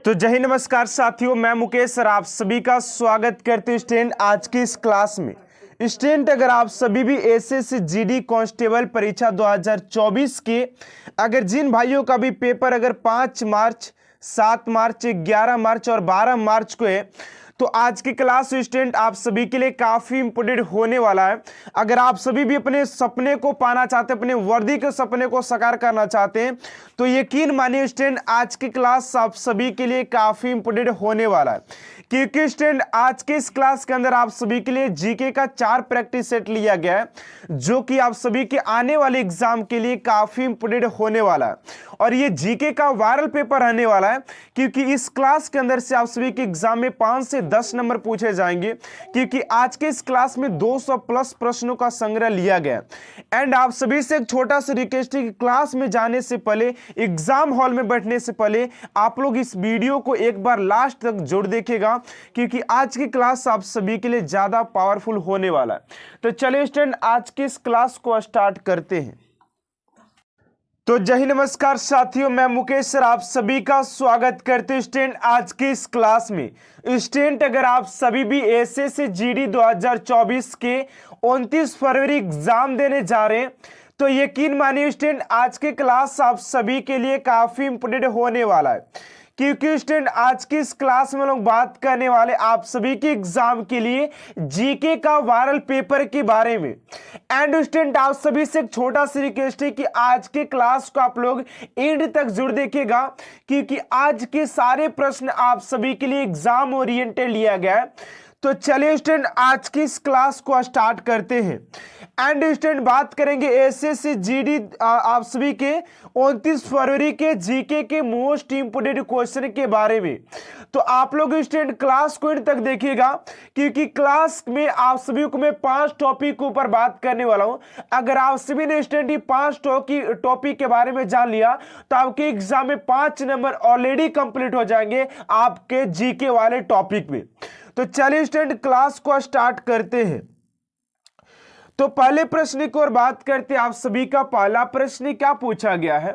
तो जय हिंद, नमस्कार साथियों, मैं मुकेश सर आप सभी का स्वागत करते हैं स्टूडेंट आज की इस क्लास में। स्टूडेंट अगर आप सभी भी एसएससी जीडी कांस्टेबल परीक्षा 2024 के अगर जिन भाइयों का भी पेपर अगर 5 मार्च, 7 मार्च, 11 मार्च और 12 मार्च को है, तो आज की क्लास स्टूडेंट आप सभी के लिए काफी इंपोर्टेंट होने वाला है। अगर आप सभी भी अपने सपने को पाना चाहते हैं, अपने वर्दी के सपने को साकार करना चाहते हैं, तो यकीन मानिए स्टूडेंट आज की क्लास आप सभी के लिए काफी इंपोर्टेंट होने वाला है। क्योंकि स्टूडेंट आज के इस क्लास के अंदर आप सभी के लिए जीके का 4 प्रैक्टिस सेट लिया गया है, जो कि आप सभी के आने वाले एग्जाम के लिए काफी इंपोर्टेंट होने वाला है। और ये जीके का वायरल पेपर रहने वाला है, क्योंकि इस क्लास के अंदर से आप सभी के एग्जाम में 5 से 10 नंबर पूछे जाएंगे, क्योंकि आज के इस क्लास में 200 प्लस प्रश्नों का संग्रह लिया गया। एंड आप सभी से एक छोटा सा रिक्वेस्ट है कि क्लास में जाने से पहले, एग्जाम हॉल में बैठने से पहले आप लोग इस वीडियो को एक बार लास्ट तक जरूर देखिएगा, क्योंकि आज की क्लास आप सभी के लिए ज्यादा पावरफुल होने वाला है। तो चलिए स्टूडेंट आज की इस क्लास को स्टार्ट करते हैं। तो जय हिंद, नमस्कार साथियों, मैं मुकेश सर आप सभी का स्वागत करते हैं स्टूडेंट आज की इस क्लास में। स्टूडेंट अगर आप सभी भी एसएससी जीडी 2024 के 29 फरवरी एग्जाम देने जा रहे हैं, तो यकीन मानिए स्टूडेंट आज की क्लास आप सभी के लिए काफी इंपोर्टेंट होने वाला है। क्योंकि स्टूडेंट आज की इस क्लास में लोग बात करने वाले आप सभी के एग्जाम के लिए जीके का वायरल पेपर के बारे में। एंड स्टूडेंट आप सभी से एक छोटा सा रिक्वेस्ट है कि आज के क्लास को आप लोग एंड तक जरूर देखिएगा, क्योंकि आज के सारे प्रश्न आप सभी के लिए एग्जाम ओरिएंटेड लिया गया है। तो चलिए स्टूडेंट आज की इस क्लास को स्टार्ट करते हैं। एंड स्टूडेंट बात करेंगे एसएससी जीडी आप सभी के 29 फरवरी के जीके के मोस्ट इंपोर्टेंट क्वेश्चन के बारे में। तो आप लोग स्टूडेंट क्लास को एंड तक देखिएगा, क्योंकि क्लास में आप सभी को मैं 5 टॉपिक के ऊपर बात करने वाला हूं। अगर आप सभी ने स्टूडेंट ये 5 टॉपिक के बारे में जान लिया, तो आपके एग्जाम में 5 नंबर ऑलरेडी कंप्लीट हो जाएंगे आपके जीके वाले टॉपिक में। तो चलिए स्टूडेंट क्लास को स्टार्ट करते हैं। तो पहले प्रश्न की ओर बात करते हैं। आप सभी का पहला प्रश्न क्या पूछा गया है,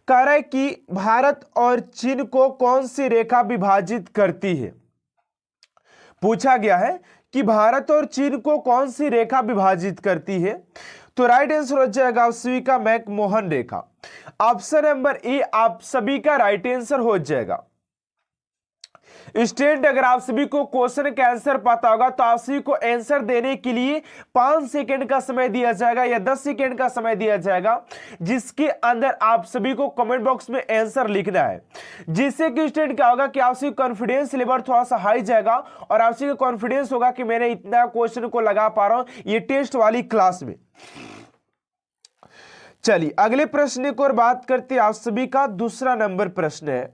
कह रहा है कि भारत और चीन को कौन सी रेखा विभाजित करती है। पूछा गया है कि भारत और चीन को कौन सी रेखा विभाजित करती है। तो राइट आंसर हो जाएगा आप सभी का मैकमोहन रेखा। ऑप्शन नंबर ए आप सभी का राइट आंसर हो जाएगा। स्टूडेंट अगर आप सभी को क्वेश्चन का आंसर पता होगा, तो आप सभी को आंसर देने के लिए 5 सेकंड का समय दिया जाएगा या 10 सेकंड का समय दिया जाएगा, जिसके अंदर आप सभी को कमेंट बॉक्स में आंसर लिखना है। जिससे कि स्टूडेंट क्या होगा कि आप सभी कॉन्फिडेंस लेवल थोड़ा सा हाई जाएगा और आप सभी को कॉन्फिडेंस होगा कि मैंने इतना क्वेश्चन को लगा पा रहा हूं ये टेस्ट वाली क्लास में। चलिए अगले प्रश्न की ओर बात करते हैं। आप सभी का दूसरा नंबर प्रश्न है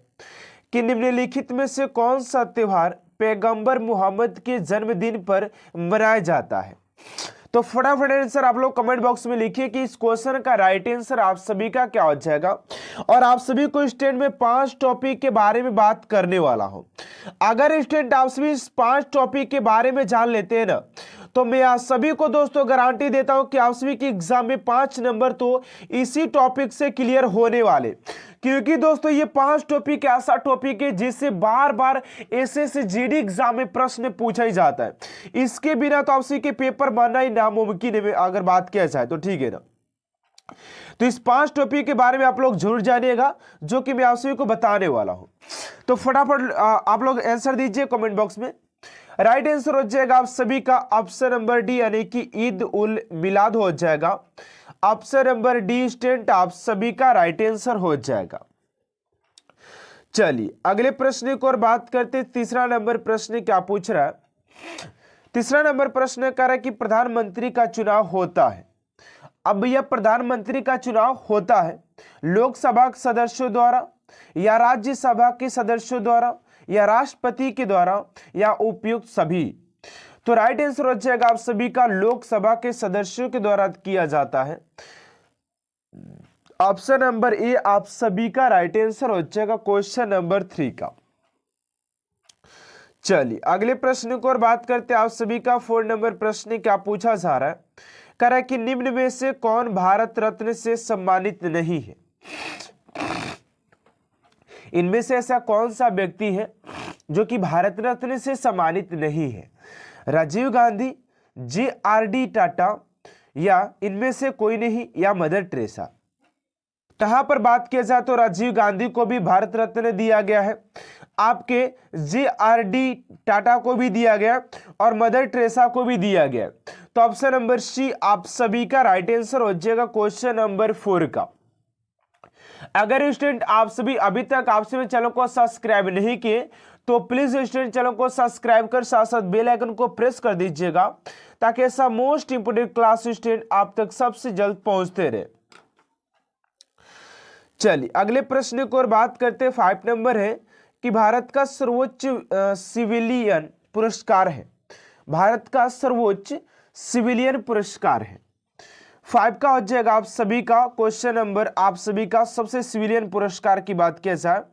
कि निम्नलिखित में से कौन सा त्योहार पैगंबर मोहम्मद के जन्मदिन पर मनाया जाता है। तो फटाफट आंसर आप लोग कमेंट बॉक्स में लिखिए कि इस क्वेश्चन का राइट आंसर आप सभी का क्या हो जाएगा। और आप सभी को स्टूडेंट में 5 टॉपिक के बारे में बात करने वाला हूं। अगर स्टूडेंट आप सभी इस 5 टॉपिक के बारे में जान लेते हैं ना, तो मैं आप सभी को दोस्तों गारंटी देता हूं कि आप सभी के एग्जाम में 5 नंबर तो इसी टॉपिक से क्लियर होने वाले। क्योंकि दोस्तों ये 5 टॉपिक ऐसा टॉपिक है जिससे बार बार एसएससी जीडी एग्जाम में प्रश्न पूछा ही जाता है। इसके बिना तो आप सभी के पेपर बनना ही नामुमकिन है, अगर बात किया जाए तो, ठीक है ना। तो इस 5 टॉपिक के बारे में आप लोग जरूर जानिएगा, जो कि मैं आप सभी को बताने वाला हूं। तो फटाफट आप लोग आंसर दीजिए कमेंट बॉक्स में। राइट आंसर हो जाएगा आप सभी का ऑप्शन नंबर डी, यानी कि ईद उल मिलाद हो जाएगा। ऑप्शन नंबर डी स्टूडेंट आप सभी का राइट आंसर हो जाएगा। चलिए अगले प्रश्न की ओर बात करते। तीसरा नंबर प्रश्न क्या पूछ रहा है। तीसरा नंबर प्रश्न कह रहा है कि प्रधानमंत्री का चुनाव होता है। अब यह प्रधानमंत्री का चुनाव होता है लोकसभा सदस्यों द्वारा, या राज्यसभा के सदस्यों द्वारा, या राष्ट्रपति के द्वारा, या उपयुक्त सभी। तो राइट आंसर हो जाएगा आप सभी का लोकसभा के सदस्यों के द्वारा किया जाता है। ऑप्शन नंबर ए आप सभी का राइट आंसर हो जाएगा क्वेश्चन नंबर 3 का। चलिए अगले प्रश्न को और बात करते हैं। आप सभी का 4 नंबर प्रश्न क्या पूछा जा रहा है, कह रहा है कि निम्न में से कौन भारत रत्न से सम्मानित नहीं है। इनमें से ऐसा कौन सा व्यक्ति है जो कि भारत रत्न से सम्मानित नहीं है? राजीव गांधी, JRD टाटा, या इनमें से कोई नहीं, या मदर टेरेसा? यहाँ पर बात किया जाए तो राजीव गांधी को भी भारत रत्न दिया गया है, आपके JRD टाटा को भी दिया गया और मदर टेरेसा को भी दिया गया। तो ऑप्शन नंबर सी आप सभी का राइट आंसर हो जाएगा क्वेश्चन नंबर 4 का। अगर स्टूडेंट आप सभी अभी तक आपसे मेरे चैनल को सब्सक्राइब नहीं किए तो प्लीज स्टूडेंट चैनल को सब्सक्राइब कर साथ साथ बेल आइकन को प्रेस कर दीजिएगा ताकि ऐसा मोस्ट इंपोर्टेंट क्लास स्टूडेंट आप तक सबसे जल्द पहुंचते रहे। चलिए अगले प्रश्न की ओर बात करते हैं। 5 नंबर है कि भारत का सर्वोच्च सिविलियन पुरस्कार है। भारत का सर्वोच्च सिविलियन पुरस्कार है। 5 का हो जाएगा आप सभी का क्वेश्चन नंबर, आप सभी का सबसे सिविलियन पुरस्कार की बात किया जाए,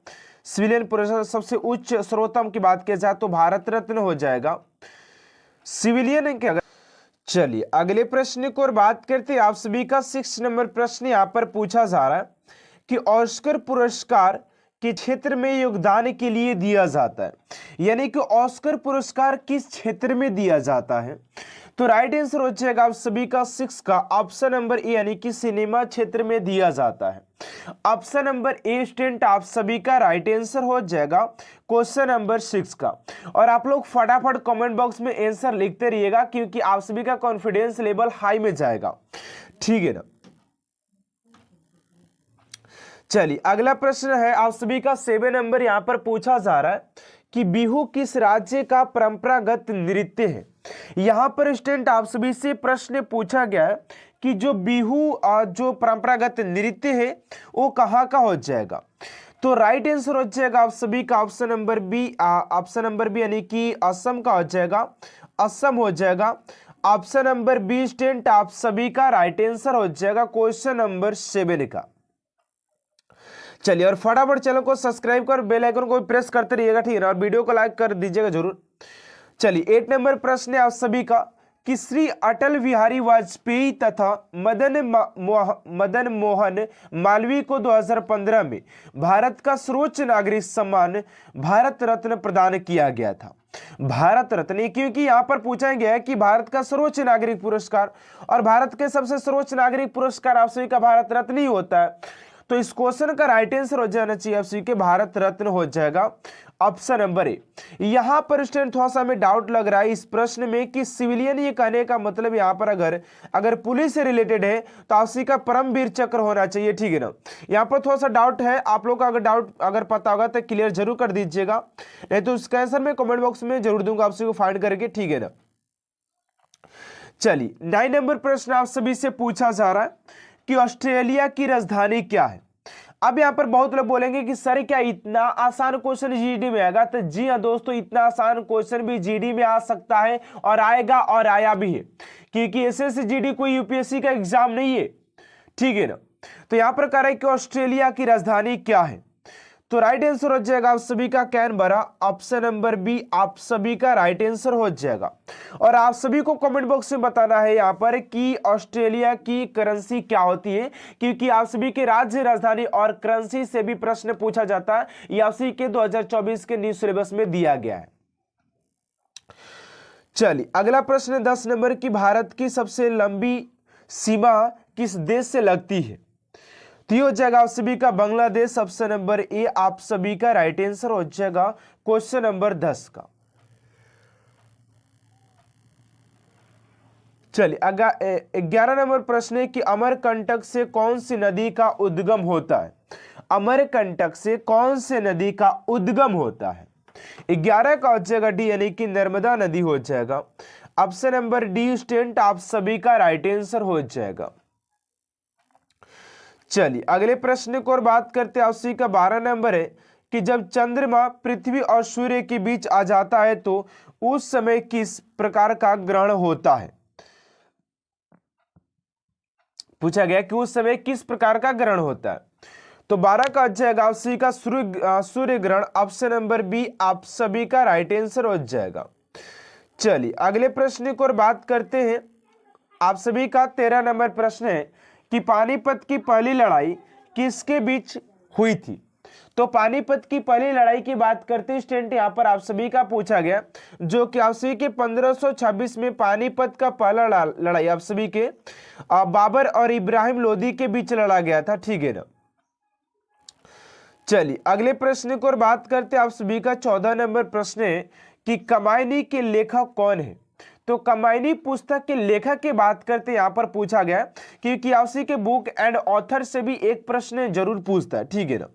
सिविलियन पुरस्कार सबसे उच्च सर्वोत्तम की बात किया जाए तो भारत रत्न हो जाएगा सिविलियन के। चलिए अगले प्रश्न की ओर बात करते हैं। आप सभी का 6 नंबर प्रश्न यहां पर पूछा जा रहा है कि ऑस्कर पुरस्कार के क्षेत्र में योगदान के लिए दिया जाता है, यानी कि ऑस्कर पुरस्कार किस क्षेत्र में दिया जाता है? तो राइट आंसर हो जाएगा आप सभी का 6 का ऑप्शन नंबर ए, यानी कि सिनेमा क्षेत्र में दिया जाता है। ऑप्शन नंबर ए स्टूडेंट आप सभी का राइट आंसर हो जाएगा क्वेश्चन नंबर 6 का। और आप लोग फटाफट कमेंट बॉक्स में आंसर लिखते रहिएगा क्योंकि आप सभी का कॉन्फिडेंस लेवल हाई में जाएगा, ठीक है ना। चलिए अगला प्रश्न है आप सभी का 7 नंबर यहां पर पूछा जा रहा है कि बिहू किस राज्य का परंपरागत नृत्य है? यहां पर स्टूडेंट आप सभी से प्रश्न पूछा गया है कि जो बिहू जो परंपरागत नृत्य है वो कहां का हो जाएगा? तो राइट आंसर हो जाएगा आप सभी का option number B, option number B यानी कि असम का हो जाएगा, असम हो जाएगा। ऑप्शन नंबर बी स्टूडेंट आप सभी का राइट आंसर हो जाएगा क्वेश्चन नंबर 7 का। चलिए और फटाफट चैनल को सब्सक्राइब कर बेल आइकन को प्रेस करते रहिएगा, ठीक है ना, और वीडियो को लाइक कर दीजिएगा जरूर। चलिए 8 नंबर प्रश्न है आप सभी का कि श्री अटल बिहारी वाजपेयी तथा मदन मोहन मालवीय को 2015 में भारत का सर्वोच्च नागरिक सम्मान भारत रत्न प्रदान किया गया था। भारत रत्न क्योंकि यहां पर पूछा गया है कि भारत का सर्वोच्च नागरिक पुरस्कार, और भारत के सबसे सर्वोच्च नागरिक पुरस्कार आप सभी का भारत रत्न ही होता है। तो इस क्वेश्चन का राइट आंसर हो जाना चाहिए आपसे कि भारत रत्न हो जाएगा ऑप्शन नंबर ए। यहां पर स्टूडेंट थोड़ा सा हमें डाउट लग रहा है इस प्रश्न में कि सिविलियन ये कहने का मतलब यहां पर अगर पुलिस से रिलेटेड है तो आपसी का परमवीर चक्र होना चाहिए, ठीक है ना। यहां पर थोड़ा सा डाउट है, आप लोग का अगर डाउट अगर पता होगा तो क्लियर जरूर कर दीजिएगा, नहीं तो इसका आंसर मैं कमेंट बॉक्स में जरूर दूंगा आपसे को फाइंड करके, ठीक है ना। चलिए 9 नंबर प्रश्न आप सभी से पूछा जा रहा है कि ऑस्ट्रेलिया की राजधानी क्या है? अब यहां पर बहुत लोग बोलेंगे कि सर क्या इतना आसान क्वेश्चन जीडी में आएगा? तो जी हाँ दोस्तों, इतना आसान क्वेश्चन भी जीडी में आ सकता है और आएगा और आया भी है, क्योंकि एसएससी जीडी कोई यूपीएससी का एग्जाम नहीं है, ठीक है ना। तो यहां पर कह रहा है कि ऑस्ट्रेलिया की राजधानी क्या है? तो राइट आंसर हो जाएगा आप सभी का कैनबरा, ऑप्शन नंबर बी आप सभी का राइट आंसर हो जाएगा। और आप सभी को कमेंट बॉक्स में बताना है यहाँ पर कि ऑस्ट्रेलिया की करेंसी क्या होती है, क्योंकि आप सभी के राज्य राजधानी और करेंसी से भी प्रश्न पूछा जाता है। ये आप सभी के 2024 के न्यू सिलेबस में दिया गया है। चलिए अगला प्रश्न 10 नंबर की भारत की सबसे लंबी सीमा किस देश से लगती है? तो ये हो जाएगा आप सभी का बांग्लादेश, ऑप्शन नंबर ए आप सभी का राइट आंसर हो जाएगा क्वेश्चन नंबर 10 का। चलिए 11 नंबर प्रश्न है कि अमरकंटक से कौन सी नदी का उद्गम होता है? अमरकंटक से कौन से नदी का उद्गम होता है? 11 का हो जाएगा डी, यानी कि नर्मदा नदी हो जाएगा। ऑप्शन नंबर डी स्टूडेंट आप सभी का राइट आंसर हो जाएगा। चलिए अगले प्रश्न को और बात करते हैं आप सभी का 12 नंबर है कि जब चंद्रमा पृथ्वी और सूर्य के बीच आ जाता है तो उस समय किस प्रकार का ग्रहण होता है? पूछा गया कि उस समय किस प्रकार का ग्रहण होता है। तो 12 का जाएगा आप सभी का सूर्य ग्रहण, ऑप्शन नंबर बी आप सभी का राइट आंसर हो जाएगा। चलिए अगले प्रश्न को और बात करते हैं आप सभी का 13 नंबर प्रश्न है कि पानीपत की पहली लड़ाई किसके बीच हुई थी? तो पानीपत की पहली लड़ाई की बात करते हैं स्टूडेंट, यहाँ पर आप सभी का पूछा गया, जो कि आप सभी के 1526 में पानीपत का पहला लड़ाई आप सभी के बाबर और इब्राहिम लोदी के बीच लड़ा गया था, ठीक है ना। चलिए अगले प्रश्न को और बात करते हैं, आप सभी का 14 नंबर प्रश्न है कि कमायनी के लेखक कौन है। तो कमायनी पुस्तक के लेखक की बात करते यहाँ पर पूछा गया, क्योंकि आप सभी के बुक एंड ऑथर से भी एक प्रश्न जरूर पूछता है, ठीक है ना।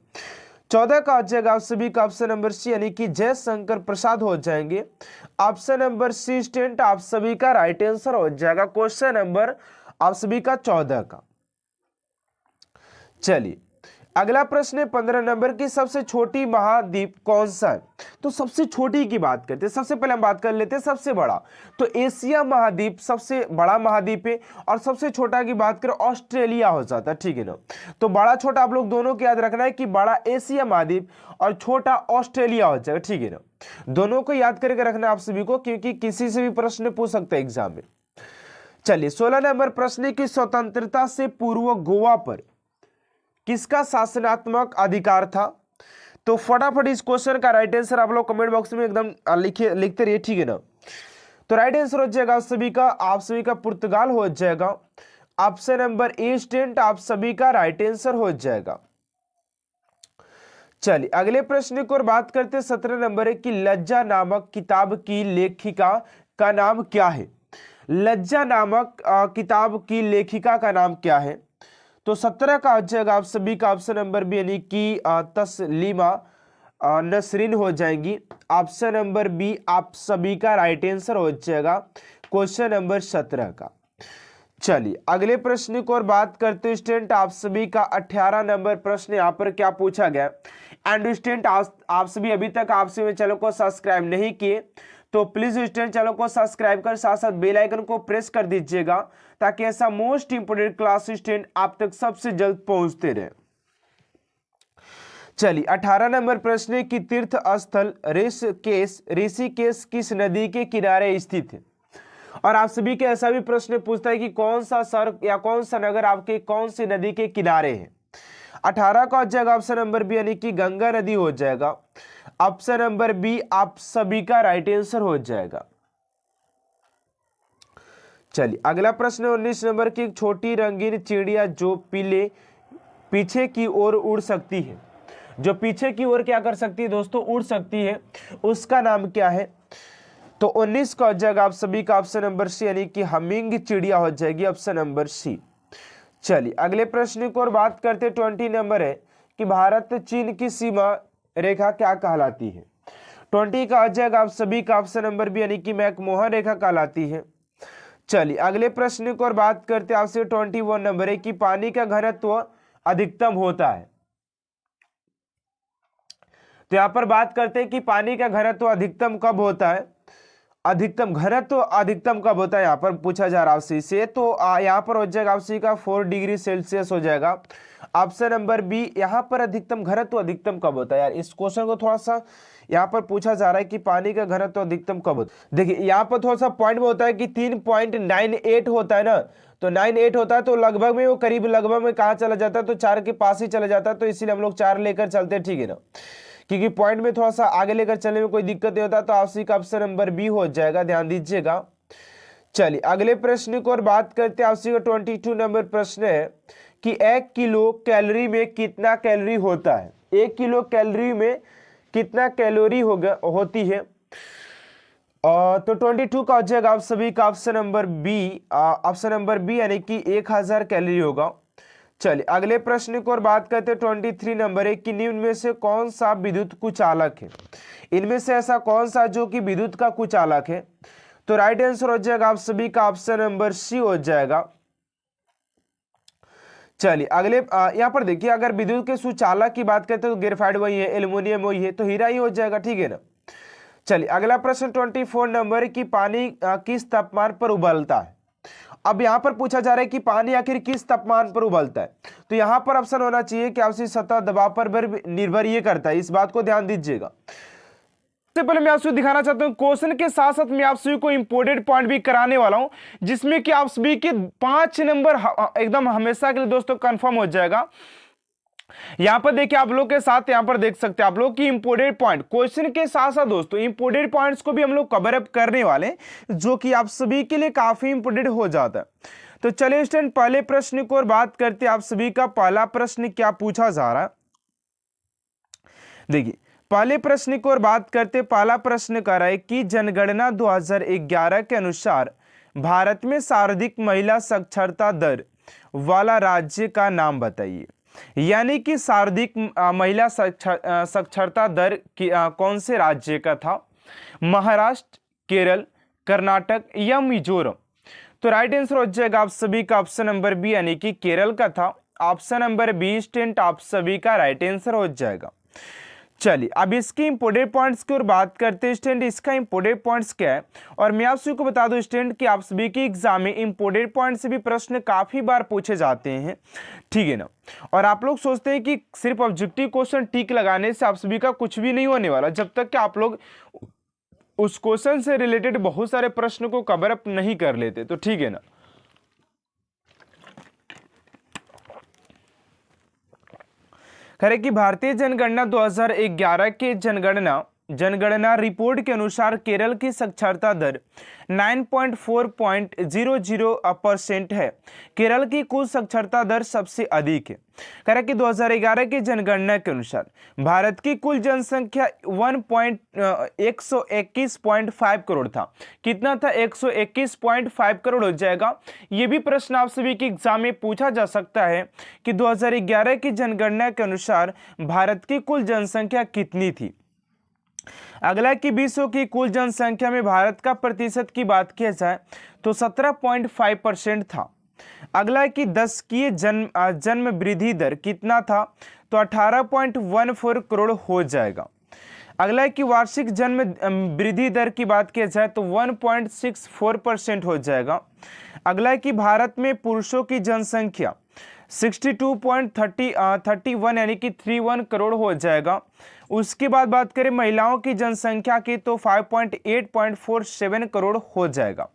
14 का हो जाएगा आप सभी का ऑप्शन नंबर सी, यानी कि जयशंकर प्रसाद हो जाएंगे। ऑप्शन नंबर सी स्टूडेंट आप सभी का राइट आंसर हो जाएगा क्वेश्चन नंबर आप सभी का 14 का। चलिए अगला प्रश्न है 15 नंबर की, सबसे छोटी महाद्वीप कौन सा है। तो सबसे छोटी की बात करते हैं, सबसे पहले हम बात कर लेते हैं सबसे बड़ा। तो एशिया महाद्वीप सबसे बड़ा महाद्वीप है, और सबसे छोटा की बात करें ऑस्ट्रेलिया हो जाता है, ठीक है ना। तो बड़ा छोटा आप लोग दोनों को याद रखना है कि बड़ा एशिया महाद्वीप और छोटा ऑस्ट्रेलिया हो जाएगा, ठीक है ना। दोनों को याद करके रखना आप सभी को, क्योंकि किसी से भी प्रश्न पूछ सकते हैं एग्जाम में। चलिए 16 नंबर प्रश्न की स्वतंत्रता से पूर्व गोवा पर किसका शासनात्मक अधिकार था। तो फटाफट इस क्वेश्चन का राइट आंसर आप लोग कमेंट बॉक्स में एकदम लिखते रहिए, ठीक है ना। तो राइट आंसर हो जाएगा आप सभी का पुर्तगाल हो जाएगा। ऑप्शन नंबर ए स्टूडेंट आप सभी का राइट आंसर हो जाएगा। चलिए अगले प्रश्न को और बात करते हैं 17 नंबर है कि लज्जा नामक किताब की लेखिका का नाम क्या है। लज्जा नामक किताब की लेखिका का नाम क्या है। तो 17 का हो जाएगा आप सभी का ऑप्शन नंबर बी, यानी कि तस्लीमा नसरीन हो जाएंगी। ऑप्शन नंबर बी आप सभी का राइट आंसर हो जाएगा क्वेश्चन नंबर 17 का। चलिए अगले प्रश्न को और बात करते हैं स्टूडेंट, आप सभी का 18 नंबर प्रश्न यहाँ पर क्या पूछा गया। एंड स्टूडेंट आप सभी अभी तक आप सभी चैनल को सब्सक्राइब नहीं किए तो प्लीज स्टूडेंट चैनल को सब्सक्राइब कर साथ साथ बेल आइकन को प्रेस कर दीजिएगा, ताकि ऐसा मोस्ट इंपोर्टेंट क्लास स्टूडेंट आप तक सबसे जल्द पहुंचते रहे। चलिए 18 नंबर प्रश्न की तीर्थ स्थल ऋषिकेश किस नदी के किनारे स्थित है। और आप सभी के ऐसा भी प्रश्न पूछता है कि कौन सा शहर या कौन सा नगर आपके कौन सी नदी के किनारे है। 18 का हो जाएगा ऑप्शन नंबर बी, यानी कि गंगा नदी हो जाएगा। ऑप्शन नंबर बी आप सभी का राइट आंसर हो जाएगा। चलिए अगला प्रश्न 19 नंबर की, एक छोटी रंगीन चिड़िया जो पीछे की ओर उड़ सकती है, जो पीछे की ओर क्या कर सकती है दोस्तों, उड़ सकती है, उसका नाम क्या है। तो 19 का हो जाएगा आप सभी का ऑप्शन नंबर सी, यानी कि हमिंग चिड़िया हो जाएगी ऑप्शन नंबर सी। चलिए अगले प्रश्न को और बात करते 20 नंबर है कि भारत चीन की सीमा रेखा क्या कहलाती है। 20 का आ जाएगा आप सभी का ऑप्शन नंबर बी, यानी कि मैकमोहन रेखा कहलाती है। चलिए अगले प्रश्न को और बात करते हैं आपसे 21 नंबर है कि पानी का घनत्व अधिकतम होता है। तो यहां पर बात करते हैं कि पानी का घनत्व अधिकतम कब होता है, अधिकतम घनत्व अधिकतम कब होता है, यहाँ पर पूछा जा रहा है से। तो यहाँ पर हो जाएगा आपसी का 4 डिग्री सेल्सियस हो जाएगा ऑप्शन नंबर बी। यहाँ पर अधिकतम घनत्व अधिकतम कब होता है। यार इस क्वेश्चन को थोड़ा सा यहाँ पर पूछा जा रहा है कि पानी का घनत्व अधिकतम कब होता है। देखिए यहाँ पर थोड़ा सा पॉइंट में होता है कि 3.98 होता है ना, तो 98 होता है तो लगभग में वो करीब लगभग में कहाँ चला जाता है, तो 4 के पास ही चला जाता है। तो इसीलिए हम लोग 4 लेकर चलते हैं, ठीक है ना, क्योंकि पॉइंट में थोड़ा सा आगे लेकर चलने में कोई दिक्कत नहीं होता। तो आपसी का ऑप्शन नंबर बी हो जाएगा, ध्यान दीजिएगा। चलिए अगले प्रश्न को और बात करते हैं आपसी का 22 नंबर प्रश्न है कि 1 किलो कैलोरी में कितना कैलोरी होता है। 1 किलो कैलोरी में कितना कैलोरी होती है। तो 22 का हो जाएगा आप सभी का ऑप्शन नंबर बी, यानी कि 1000 कैलोरी होगा। चलिए अगले प्रश्न को और बात करते हैं 23 नंबर है कि निम्न में से कौन सा विद्युत कुचालक है। इनमें से ऐसा कौन सा जो कि विद्युत का कुचालक है। तो राइट आंसर हो जाएगा आप सभी का ऑप्शन नंबर सी हो जाएगा। चलिए अगले यहाँ पर देखिए, अगर विद्युत के सुचालक की बात करते हैं तो ग्रेफाइट वही है, एल्युमिनियम वही है, तो हीरा ही हो जाएगा, ठीक है ना। चलिए अगला प्रश्न 24 नंबर की पानी किस तापमान पर उबलता है। अब यहाँ पर पूछा जा रहा है कि पानी आखिर किस तापमान पर उबलता है। तो यहाँ पर ऑप्शन होना चाहिए कि आपसी सतह दबाव पर निर्भर ये करता है, इस बात को ध्यान दीजिएगा। सबसे पहले मैं आपसे दिखाना चाहता हूं क्वेश्चन के साथ साथ मैं आप सभी को इंपोर्टेंट पॉइंट भी कराने वाला हूं, जिसमें कि आप सभी के 5 नंबर एकदम हमेशा के लिए दोस्तों कंफर्म हो जाएगा। यहां पर देखिए आप लोग के साथ यहां पर देख सकते हैं आप लोग की इंपोर्टेंट पॉइंट क्वेश्चन के साथ साथ दोस्तों इंपोर्टेंट पॉइंट्स को भी हम लोग कवर अप करने वाले हैं, जो कि आप सभी के लिए काफी इंपोर्टेंट हो जाता है। तो चलिए स्टूडेंट पहले प्रश्न को और बात करते हैं। आप सभी का पहला प्रश्न क्या पूछा जा रहा है, देखिए पहले प्रश्न को और बात करते। पहला प्रश्न कर रहा है कि जनगणना 2011 के अनुसार भारत में सर्वाधिक महिला साक्षरता दर वाला राज्य का नाम बताइए। यानी कि सर्वाधिक महिला साक्षरता दर कौन से राज्य का था, महाराष्ट्र, केरल, कर्नाटक या मिजोरम। तो राइट आंसर हो जाएगा आप सभी का ऑप्शन नंबर बी यानी कि केरल का था। ऑप्शन नंबर बी स्टूडेंट आप सभी का राइट आंसर हो जाएगा। चलिए अब इसके इंपोर्टेंट पॉइंट्स की ओर बात करते हैं स्टूडेंट। इसका इंपोर्टेंट पॉइंट्स क्या है, और मैं आप सभी को बता दूं स्टूडेंट कि आप सभी के एग्जाम में इंपोर्टेंट पॉइंट से भी प्रश्न काफी बार पूछे जाते हैं, ठीक है ना। और आप लोग सोचते हैं कि सिर्फ ऑब्जेक्टिव क्वेश्चन टिक लगाने से आप सभी का कुछ भी नहीं होने वाला, जब तक कि आप लोग उस क्वेश्चन से रिलेटेड बहुत सारे प्रश्न को कवर अप नहीं कर लेते, तो ठीक है ना। खैर कि भारतीय जनगणना 2011 के जनगणना रिपोर्ट के अनुसार केरल की साक्षरता दर 9.4% है। केरल की कुल साक्षरता दर सबसे अधिक है। कह रहा कि 2011 की जनगणना के अनुसार भारत की कुल जनसंख्या 121.5 करोड़ था। कितना था, 121.5 करोड़ हो जाएगा। ये भी प्रश्न आप सभी के एग्जाम में पूछा जा सकता है कि 2011 की जनगणना के अनुसार भारत की कुल जनसंख्या कितनी थी। अगला कि विश्व की कुल जनसंख्या में भारत का प्रतिशत की बात की जाए तो 17.5% था। अगला कि 10 की जन्म वृद्धि दर कितना था, तो 18.14 करोड़ हो जाएगा। अगला कि वार्षिक जन्म वृद्धि दर की बात की जाए तो 1.64% हो जाएगा। अगला कि भारत में पुरुषों की जनसंख्या 62.31 यानी कि 31 करोड़ हो जाएगा। उसके बाद बात करें महिलाओं की जनसंख्या की तो 5.847 करोड़ हो जाएगा।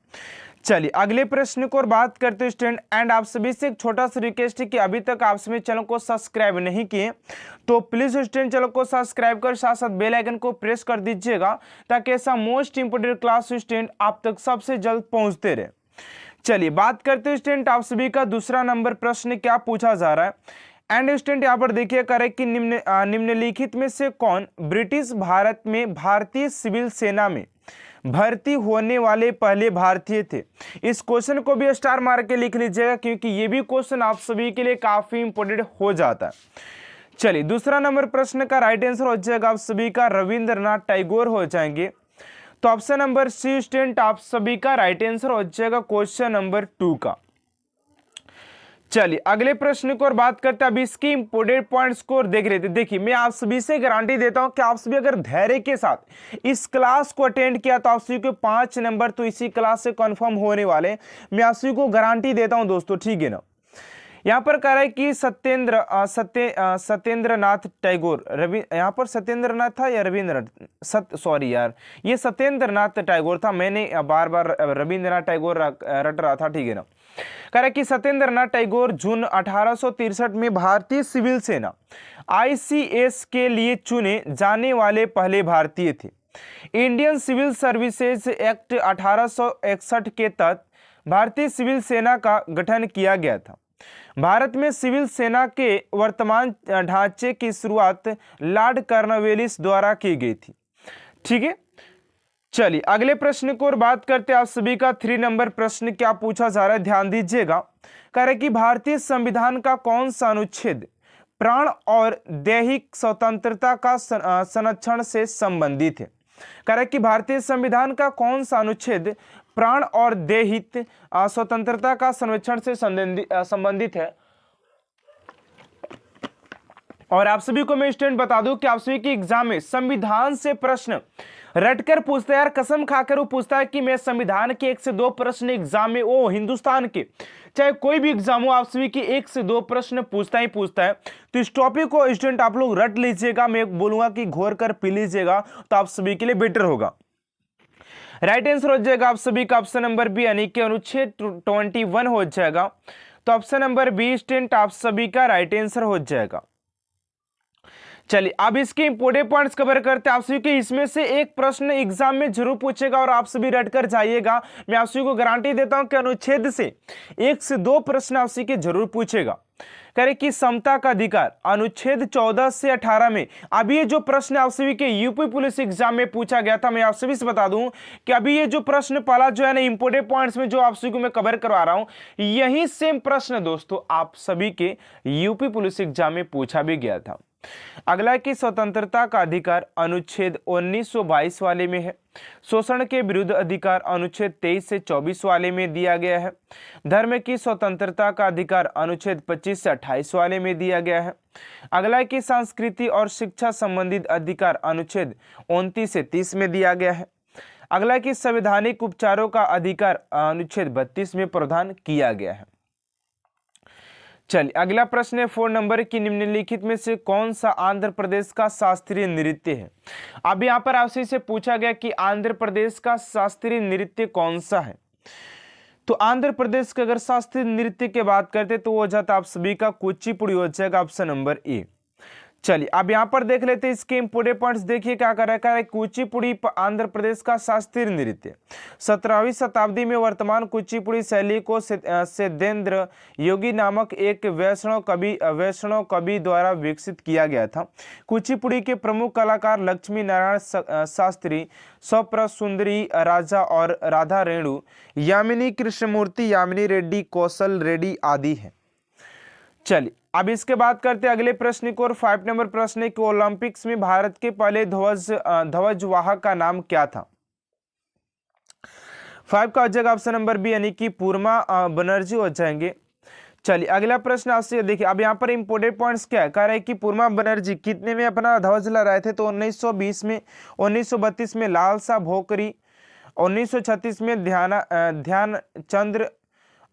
चलिए अगले प्रश्न को और बात करते हैं स्टूडेंट। एंड आप सभी से एक छोटा सा रिक्वेस्ट है कि अभी तक आप सभी चैनल को सब्सक्राइब नहीं किए तो प्लीज स्टूडेंट चैनल को सब्सक्राइब कर साथ साथ बेल आइकन को प्रेस कर दीजिएगा, ताकि ऐसा मोस्ट इंपोर्टेंट क्लास स्टूडेंट आप तक सबसे जल्द पहुंचते रहे। चलिए बात करते हैं स्टूडेंट आप सभी का दूसरा नंबर प्रश्न क्या पूछा जा रहा है। एंड स्टूडेंट यहाँ पर देखिए करें कि निम्नलिखित में से कौन ब्रिटिश भारत में भारतीय सिविल सेना में भर्ती होने वाले पहले भारतीय थे। इस क्वेश्चन को भी स्टार मार के लिख लीजिएगा, क्योंकि ये भी क्वेश्चन आप सभी के लिए काफी इंपोर्टेंट हो जाता है। चलिए दूसरा नंबर प्रश्न का राइट आंसर हो जाएगा आप सभी का रविंद्रनाथ टैगोर हो जाएंगे। तो ऑप्शन नंबर सी स्टूडेंट आप सभी का राइट आंसर हो जाएगा क्वेश्चन नंबर 2 का। चलिए अगले प्रश्न को और बात करते हैं। अब इसकी इंपोर्टेंट पॉइंट्स को देख रहे थे। देखिए मैं आप सभी से गारंटी देता हूं कि आप सभी अगर धैर्य के साथ इस क्लास को अटेंड किया तो आप सभी को 5 नंबर तो इसी क्लास से कंफर्म होने वाले, मैं आप सभी को गारंटी देता हूं दोस्तों, ठीक है ना। यहाँ पर कह रहा है कि सत्येंद्रनाथ टैगोर यहाँ पर सत्येंद्रनाथ था या रविंद्रनाथ, सॉरी यार ये सत्येंद्रनाथ टैगोर था, मैंने बार बार रविंद्रनाथ टैगोर रट रहा था, ठीक है ना। कह रहा है कि सत्येंद्रनाथ टैगोर जून 1863 में भारतीय सिविल सेना ICS के लिए चुने जाने वाले पहले भारतीय थे। इंडियन सिविल सर्विसेज एक्ट 1861 के तहत भारतीय सिविल सेना का गठन किया गया था। भारत में सिविल सेना के वर्तमान ढांचे की शुरुआत लॉर्ड कॉर्नवालिस द्वारा की गई थी, ठीक है। चलिए अगले प्रश्न को और बात करते हैं। आप सभी का 3 नंबर प्रश्न क्या पूछा जा रहा है, ध्यान दीजिएगा। कह रहे कि भारतीय संविधान का कौन सा अनुच्छेद प्राण और दैहिक स्वतंत्रता का संरक्षण से संबंधित है। कह रहे कि भारतीय संविधान का कौन सा अनुच्छेद प्राण और दैहिक स्वतंत्रता का संरक्षण से संबंधित है। और आप सभी को मैं स्टूडेंट बता दूं कि आप सभी के एग्जाम में संविधान से प्रश्न रटकर पूछता है यार, कसम खाकर वो पूछता है कि मैं संविधान के 1 से 2 प्रश्न एग्जाम में, वो हिंदुस्तान के चाहे कोई भी एग्जाम हो, आप सभी के 1 से 2 प्रश्न पूछता ही पूछता है। तो इस टॉपिक को स्टूडेंट आप लोग रट लीजिएगा, मैं बोलूंगा कि घोर कर पी लीजिएगा तो आप सभी के लिए बेटर होगा। राइट आंसर हो जाएगा आप सभी का ऑप्शन नंबर बी यानी कि अनुच्छेद 21 हो जाएगा। तो ऑप्शन नंबर बी स्टूडेंट आप सभी का राइट आंसर हो जाएगा। चलिए अब इसके इंपोर्टेंट पॉइंट्स कवर करते हैं आप सभी के। इसमें से एक प्रश्न एग्जाम में जरूर पूछेगा और आप सभी रट कर जाइएगा। मैं आप सभी को गारंटी देता हूं कि अनुच्छेद से 1 से 2 प्रश्न आप सभी के जरूर पूछेगा। करें कि समता का अधिकार अनुच्छेद 14 से 18 में अभी ये जो प्रश्न आप सभी के यूपी पुलिस एग्जाम में पूछा गया था, मैं आप सभी से बता दूं कि अभी ये जो प्रश्न पहला जो है ना इंपोर्टेंट पॉइंट्स में जो आप सभी को मैं कवर करवा रहा हूं, यही सेम प्रश्न दोस्तों आप सभी के यूपी पुलिस एग्जाम में पूछा भी गया था। अगला की स्वतंत्रता का अधिकार अनुच्छेद 1922 वाले में है। शोषण के विरुद्ध अधिकार अनुच्छेद 23 से 24 वाले में दिया गया है। धर्म की स्वतंत्रता का अधिकार अनुच्छेद 25 से 28 वाले में दिया गया है। अगला की संस्कृति और शिक्षा संबंधित अधिकार अनुच्छेद 29 से 30 में दिया गया है। अगला की संवैधानिक उपचारों का अधिकार अनुच्छेद 32 में प्रदान किया गया है। चलिए अगला प्रश्न है 4 नंबर की, निम्नलिखित में से कौन सा आंध्र प्रदेश का शास्त्रीय नृत्य है। अब यहाँ पर आपसे इसे पूछा गया कि आंध्र प्रदेश का शास्त्रीय नृत्य कौन सा है। तो आंध्र प्रदेश के अगर शास्त्रीय नृत्य की बात करते तो वो हो जाता आप सभी का कुचिपुड़ी हो जाएगा, ऑप्शन नंबर ए। चलिए अब यहाँ पर देख लेते हैं इसके इंपोर्टेंट पॉइंट्स। देखिए क्या कर रखा है, कुचिपुड़ी आंध्र प्रदेश का शास्त्रीय नृत्य 17वीं शताब्दी में वर्तमान कुचिपुड़ी शैली को सिद्धेंद्र योगी नामक एक वैष्णव कवि द्वारा विकसित किया गया था। कुचिपुड़ी के प्रमुख कलाकार लक्ष्मी नारायण शास्त्री, स्वप्र राजा और राधा रेणु, यामिनी कृष्णमूर्ति, यामिनी रेड्डी, कौशल रेड्डी आदि हैं। चलिए अब इसके बाद करते हैं अगले प्रश्न को। और 5 नंबर प्रश्न के ओलंपिक्स में भारत के पहले ध्वजवाहक का नाम क्या था। 5 का हो जाएगा ऑप्शन नंबर बी, यानी कि पूर्मा बनर्जी हो जाएंगे। चलिए अगला प्रश्न आपसे देखिए, अब यहाँ पर इंपोर्टेंट पॉइंट्स क्या है, कह रहे हैं कि पूर्मा बनर्जी कितने में अपना ध्वज लहराए थे। तो 1920 में, 1932 में लालसा भोकरी, 1936 में ध्यान चंद्र,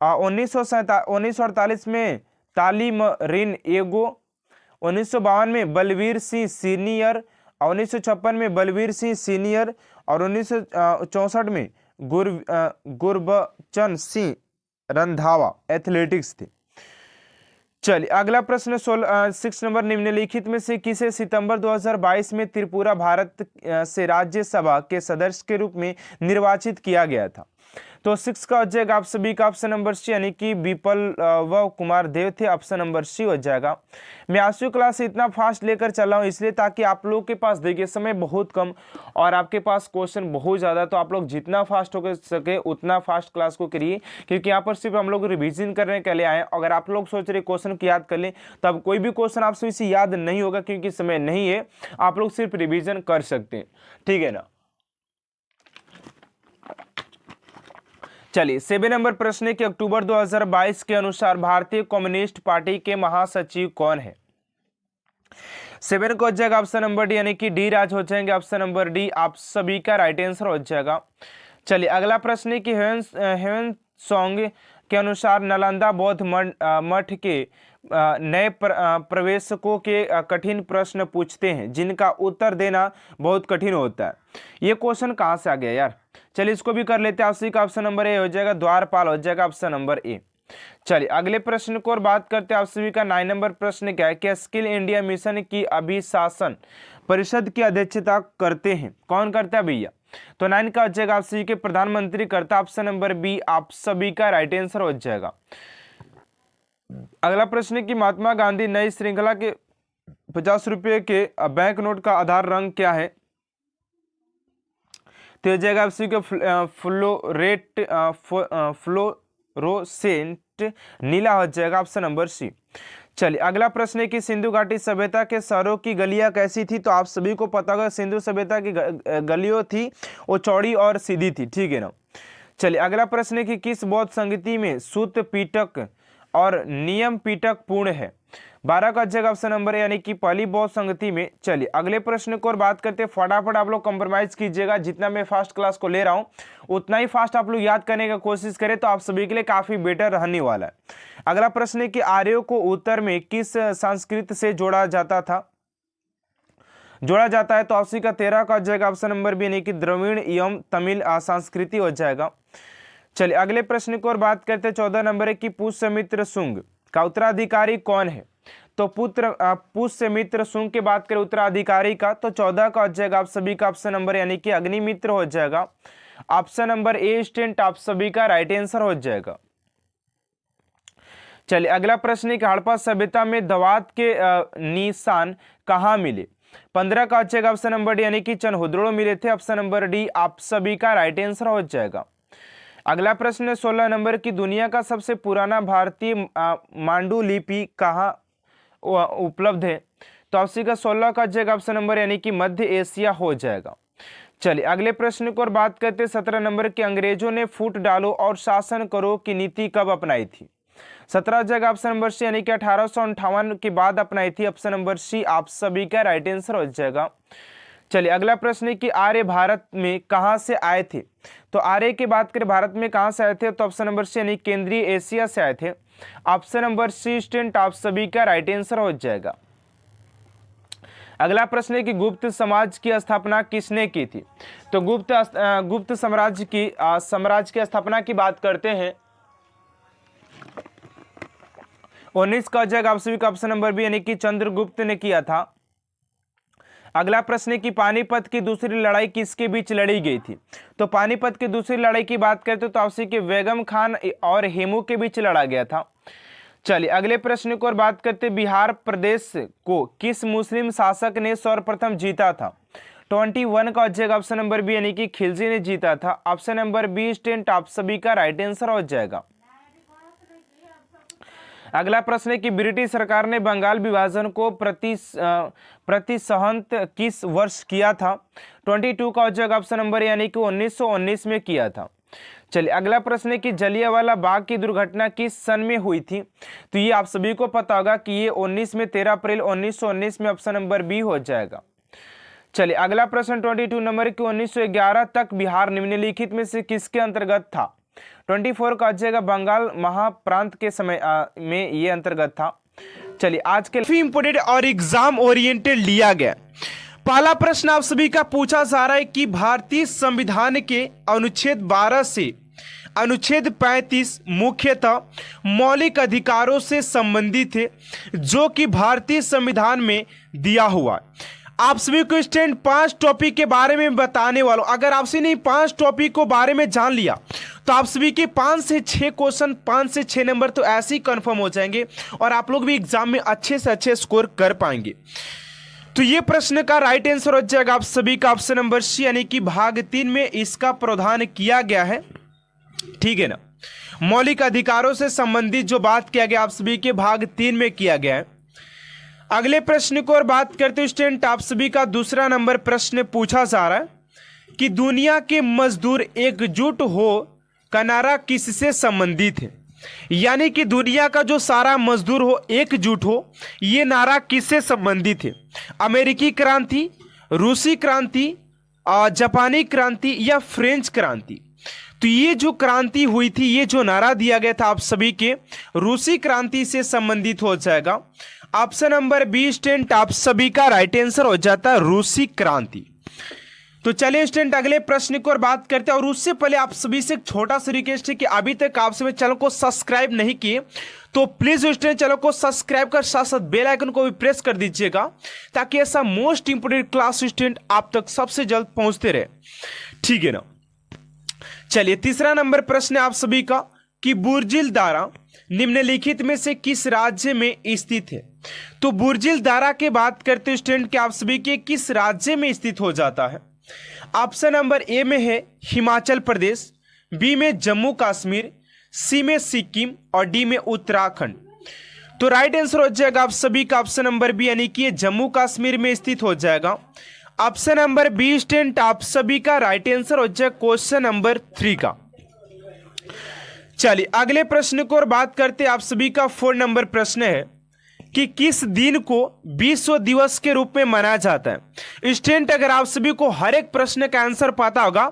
1948 में तालिमरिन एगो, 1952 में बलवीर सिंह सीनियर, 1956 में बलवीर सिंह सीनियर और 1964 में गुरबचन सिंह रंधावा एथलेटिक्स थे। चलिए अगला प्रश्न 6 नंबर, निम्नलिखित में से किसे सितंबर 2022 में त्रिपुरा भारत से राज्यसभा के सदस्य के रूप में निर्वाचित किया गया था। तो 6 का हो जाएगा आप सभी का ऑप्शन नंबर सी, यानी कि विपल व कुमार देव थे, ऑप्शन नंबर सी हो जाएगा। मैं आंसू क्लास इतना फास्ट लेकर चल रहा हूँ इसलिए ताकि आप लोगों के पास देखिए समय बहुत कम और आपके पास क्वेश्चन बहुत ज़्यादा, तो आप लोग जितना फास्ट हो सके उतना फास्ट क्लास को करिए, क्योंकि यहाँ पर सिर्फ हम लोग रिविजन करने के लिए आए। अगर आप लोग सोच रहे क्वेश्चन को याद कर लें तब कोई भी क्वेश्चन आपसे इसे याद नहीं होगा, क्योंकि समय नहीं है, आप लोग सिर्फ रिविजन कर सकते हैं, ठीक है ना। चलिए 7 नंबर प्रश्न के अक्टूबर 2022 के अनुसार भारतीय कम्युनिस्ट पार्टी के महासचिव कौन है। 7 को हो जाएगा ऑप्शन नंबर डी, यानी कि डी राज हो जाएंगे, ऑप्शन नंबर डी आप सभी का राइट आंसर हो जाएगा। चलिए अगला प्रश्न है कि हेवन सॉन्ग के अनुसार नालंदा बौद्ध मठ के नए प्रवेशकों के कठिन प्रश्न पूछते हैं जिनका उत्तर देना बहुत कठिन होता है। ये क्वेश्चन कहाँ से आ गया यार। चलिए इसको भी कर लेते हैं, आप सभी का ऑप्शन नंबर ए हो जाएगा, द्वारपाल हो जाएगा, ऑप्शन नंबर ए। चलिए अगले प्रश्न को और बात करते हैं आप सभी का 9 नंबर प्रश्न क्या है कि स्किल इंडिया मिशन की अभिशासन परिषद की अध्यक्षता करते हैं, कौन करता है भैया। तो 9 का हो जाएगा आप सभी के प्रधानमंत्री करता, ऑप्शन नंबर बी आप सभी का राइट आंसर हो जाएगा। अगला प्रश्न की महात्मा गांधी नई श्रृंखला के 50 रुपये के बैंक नोट का आधार रंग क्या है। तो हो जाएगा आपसी के फ्लोरोसेंट नीला हो जाएगा, ऑप्शन नंबर सी। चलिए अगला प्रश्न है कि सिंधु घाटी सभ्यता के शहरों की गलियां कैसी थी। तो आप सभी को पता होगा सिंधु सभ्यता की गलियों थी वो चौड़ी और सीधी थी, ठीक है ना। चलिए अगला प्रश्न है कि किस बौद्ध संगति में सूत पीटक और नियम पीटक पूर्ण है। 12 का जगह ऑप्शन नंबर, यानी कि पहली बौद्ध संगति में। चलिए अगले प्रश्न को और बात करते हैं, फटाफट आप लोग कंप्रोमाइज कीजिएगा, जितना मैं फास्ट क्लास को ले रहा हूं उतना ही फास्ट आप लोग याद करने का कोशिश करें तो आप सभी के लिए काफी बेटर रहने वाला है। अगला प्रश्न है कि आर्यों को उत्तर में किस संस्कृत से जोड़ा जाता है। तो ऑप्शन का 13 का जगह ऑप्शन नंबर बी, यानी कि द्रविड़ एवं तमिल संस्कृति हो जाएगा। चलिए अगले प्रश्न को और बात करते हैं 14 नंबर है कि पुष्यमित्र शुंग का उत्तराधिकारी कौन है। तो पुष्य मित्र, शुंग की बात करें उत्तराधिकारी का तो 14 का हो जाएगा आप सभी का ऑप्शन नंबर यानी कि अग्निमित्र हो जाएगा। ऑप्शन नंबर ए स्टूडेंट आप सभी का राइट आंसर हो जाएगा। चलिए अगला प्रश्न है कि हड़प्पा सभ्यता में दवात के निशान कहाँ मिले। 15 का हो जाएगा ऑप्शन नंबर डी यानी कि चनहुदड़ो मिले थे। ऑप्शन नंबर डी आप सभी का राइट आंसर हो जाएगा। अगला प्रश्न है 16 नंबर की दुनिया का सबसे पुराना भारतीय मांडुलिपि कहाँ उपलब्ध है। तो ऑप्शन का 16 का जाएगा ऑप्शन नंबर यानी कि मध्य एशिया हो जाएगा। चलिए अगले प्रश्न को और बात करते हैं 17 नंबर के अंग्रेजों ने फूट डालो और शासन करो की नीति कब अपनाई थी। 17 जगह ऑप्शन नंबर सी यानी कि 1858 के बाद अपनाई थी। ऑप्शन नंबर सी आप सभी का राइट आंसर हो जाएगा। चलिए अगला प्रश्न है कि आर्य भारत में कहां से आए थे। तो आर्य की बात करें भारत में कहां से आए थे तो ऑप्शन नंबर सी यानी केंद्रीय एशिया से आए थे। ऑप्शन नंबर सी स्टूडेंट आप सभी का राइट आंसर हो जाएगा। अगला प्रश्न है कि गुप्त समाज की स्थापना किसने की थी। तो गुप्त साम्राज्य की स्थापना की बात करते हैं 19 का जगह आप सभी का ऑप्शन नंबर बी यानी कि चंद्रगुप्त ने किया था। अगला प्रश्न है कि पानीपत की दूसरी लड़ाई किसके बीच लड़ी गई थी। तो पानीपत की दूसरी लड़ाई की बात करते तो आपसी के बेगम खान और हेमू के बीच लड़ा गया था। चलिए अगले प्रश्न को और बात करते बिहार प्रदेश को किस मुस्लिम शासक ने सर्वप्रथम जीता था। 21 का जगह ऑप्शन नंबर बी यानी कि खिलजी ने जीता था। ऑप्शन नंबर बी स्टूडेंट आप सभी का राइट आंसर हो जाएगा। अगला प्रश्न है कि ब्रिटिश सरकार ने बंगाल विभाजन को प्रतिसहंत किस वर्ष किया था। 22 का जगह ऑप्शन नंबर यानी कि 1919 में किया था। चलिए अगला प्रश्न है कि जलियांवाला बाग की दुर्घटना किस सन में हुई थी। तो ये आप सभी को पता होगा कि ये 13 अप्रैल 1919 में ऑप्शन नंबर बी हो जाएगा। चलिए अगला प्रश्न 22 नंबर की 1911 तक बिहार निम्नलिखित में से किसके अंतर्गत था। 24 का जाएगा बंगाल महाप्रांत के समय में ये अंतर्गत था। चलिए आज के इंपोर्टेंट और एग्जाम ओरिएंटेड लिया गया। पहला प्रश्न आप सभी का पूछा जा रहा है कि भारतीय संविधान के अनुच्छेद 12 से अनुच्छेद 35 मुख्यतः मौलिक अधिकारों से संबंधित है जो कि भारतीय संविधान में दिया हुआ है। आप सभी को स्टूडेंट 5 टॉपिक के बारे में बताने वाला हूं। अगर आपसे नहीं 5 टॉपिक को बारे में जान लिया तो आप सभी के 5 से 6 क्वेश्चन 5 से 6 नंबर तो ऐसे ही कंफर्म हो जाएंगे और आप लोग भी एग्जाम में अच्छे से अच्छे स्कोर कर पाएंगे। तो ये प्रश्न का राइट आंसर हो जाएगा आप सभी का ऑप्शन नंबर सी यानी कि भाग 3 में इसका प्रावधान किया गया है। ठीक है ना, मौलिक अधिकारों से संबंधित जो बात किया गया आप सभी के भाग 3 में किया गया है। अगले प्रश्न को और बात करते हैं स्टूडेंट आप सभी का दूसरा नंबर प्रश्न पूछा जा रहा है कि दुनिया के मजदूर एकजुट हो का नारा किससे संबंधित है। यानी कि दुनिया का जो सारा मजदूर हो एकजुट हो ये नारा किससे संबंधित है। अमेरिकी क्रांति, रूसी क्रांति, जापानी क्रांति या फ्रेंच क्रांति। तो ये जो क्रांति हुई थी ये जो नारा दिया गया था आप सभी के रूसी क्रांति से संबंधित हो जाएगा। ऑप्शन नंबर बी स्टूडेंट आप सभी का राइट आंसर हो जाता है रूसी क्रांति। तो चलिए स्टूडेंट अगले प्रश्न को और बात करते हैं और उससे पहले आप सभी से एक छोटा सा रिक्वेस्ट है कि अभी तक आप सभी चैनल को सब्सक्राइब नहीं किए तो प्लीज स्टूडेंट चैनल को सब्सक्राइब कर साथ साथ बेल आइकन को भी प्रेस कर दीजिएगा ताकि ऐसा मोस्ट इंपोर्टेंट क्लास स्टूडेंट आप तक सबसे जल्द पहुंचते रहे। ठीक है ना। चलिए तीसरा नंबर प्रश्न आप सभी का कि बुर्जिल दारा निम्नलिखित में से किस राज्य में स्थित है। तो बुर्जिल दारा के बात करते हैं स्टूडेंट कि आप सभी के किस राज्य में स्थित हो जाता है। ऑप्शन नंबर ए में है हिमाचल प्रदेश, बी में जम्मू कश्मीर, सी में सिक्किम और डी में उत्तराखंड। तो राइट आंसर हो जाएगा आप सभी का ऑप्शन नंबर बी यानी कि जम्मू कश्मीर में स्थित हो जाएगा। ऑप्शन नंबर बी स्टूडेंट आप सभी का राइट आंसर हो जाएगा क्वेश्चन नंबर 3 का। चलिए अगले प्रश्न को और बात करते आप सभी का 4 नंबर प्रश्न है कि किस दिन को विश्व दिवस के रूप में मनाया जाता है। स्टूडेंट अगर आप सभी को हर एक प्रश्न का आंसर पता होगा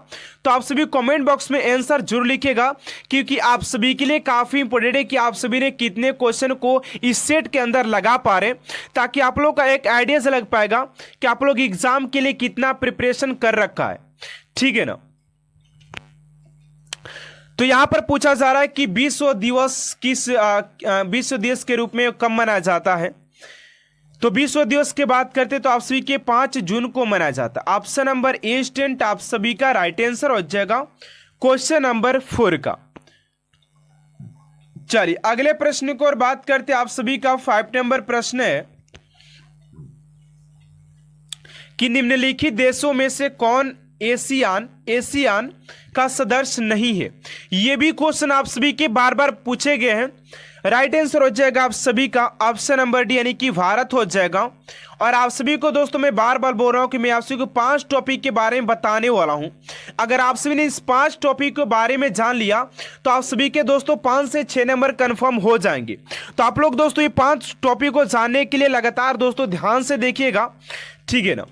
तो आप सभी कमेंट बॉक्स में आंसर जरूर लिखेगा क्योंकि आप सभी के लिए काफी इंपॉर्टेंट है कि आप सभी ने कितने क्वेश्चन को इस सेट के अंदर लगा पा रहे ताकि आप लोग का एक आइडिया से लग पाएगा कि आप लोग एग्जाम के लिए कितना प्रिपरेशन कर रखा है। ठीक है ना। तो यहां पर पूछा जा रहा है कि विश्व दिवस किस विश्व दिवस के रूप में कब मनाया जाता है। तो विश्व दिवस की बात करते तो आप सभी के 5 जून को मनाया जाता है। ऑप्शन नंबर ए स्टूडेंट आप सभी का राइट आंसर हो जाएगा क्वेश्चन नंबर 4 का। चलिए अगले प्रश्न को और बात करते आप सभी का 5 नंबर प्रश्न है कि निम्नलिखित देशों में से कौन एशियान का सदस्य नहीं है। यह भी क्वेश्चन आप सभी के बार बार पूछे गए हैं। राइट आंसर हो जाएगा आप सभी का ऑप्शन नंबर डी यानी कि भारत हो जाएगा। और आप सभी को दोस्तों मैं बार बार बोल रहा हूं कि मैं आप सभी को 5 टॉपिक के बारे में बताने वाला हूं। अगर आप सभी ने इस 5 टॉपिक के बारे में जान लिया तो आप सभी के दोस्तों 5 से 6 नंबर कंफर्म हो जाएंगे। तो आप लोग दोस्तों ये 5 टॉपिक को जानने के लिए लगातार दोस्तों ध्यान से देखिएगा, ठीक है ना।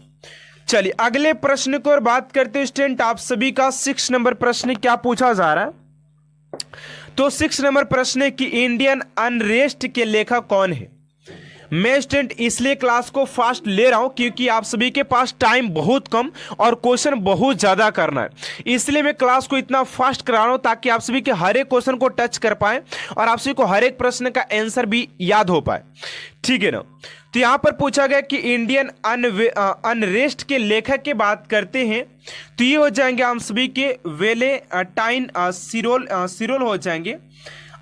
चलिए अगले प्रश्न को और बात करते हैं स्टूडेंट आप सभी का 6 नंबर प्रश्न क्या पूछा जा रहा है। तो 6 नंबर प्रश्न है कि इंडियन अनरेस्ट के लेखक कौन है। मैं स्टूडेंट इसलिए क्लास को फास्ट ले रहा हूं क्योंकि आप सभी के पास टाइम बहुत कम और क्वेश्चन बहुत ज्यादा करना है, इसलिए मैं क्लास को इतना फास्ट करा रहा हूं ताकि आप सभी के हर एक क्वेश्चन को टच कर पाए और आप सभी को हर एक प्रश्न का आंसर भी याद हो पाए, ठीक है ना। तो यहां पर पूछा गया कि इंडियन अनरेस्ट के लेखक की बात करते हैं तो ये हो जाएंगे हम सभी के वेलेंटाइन सिरोल हो जाएंगे।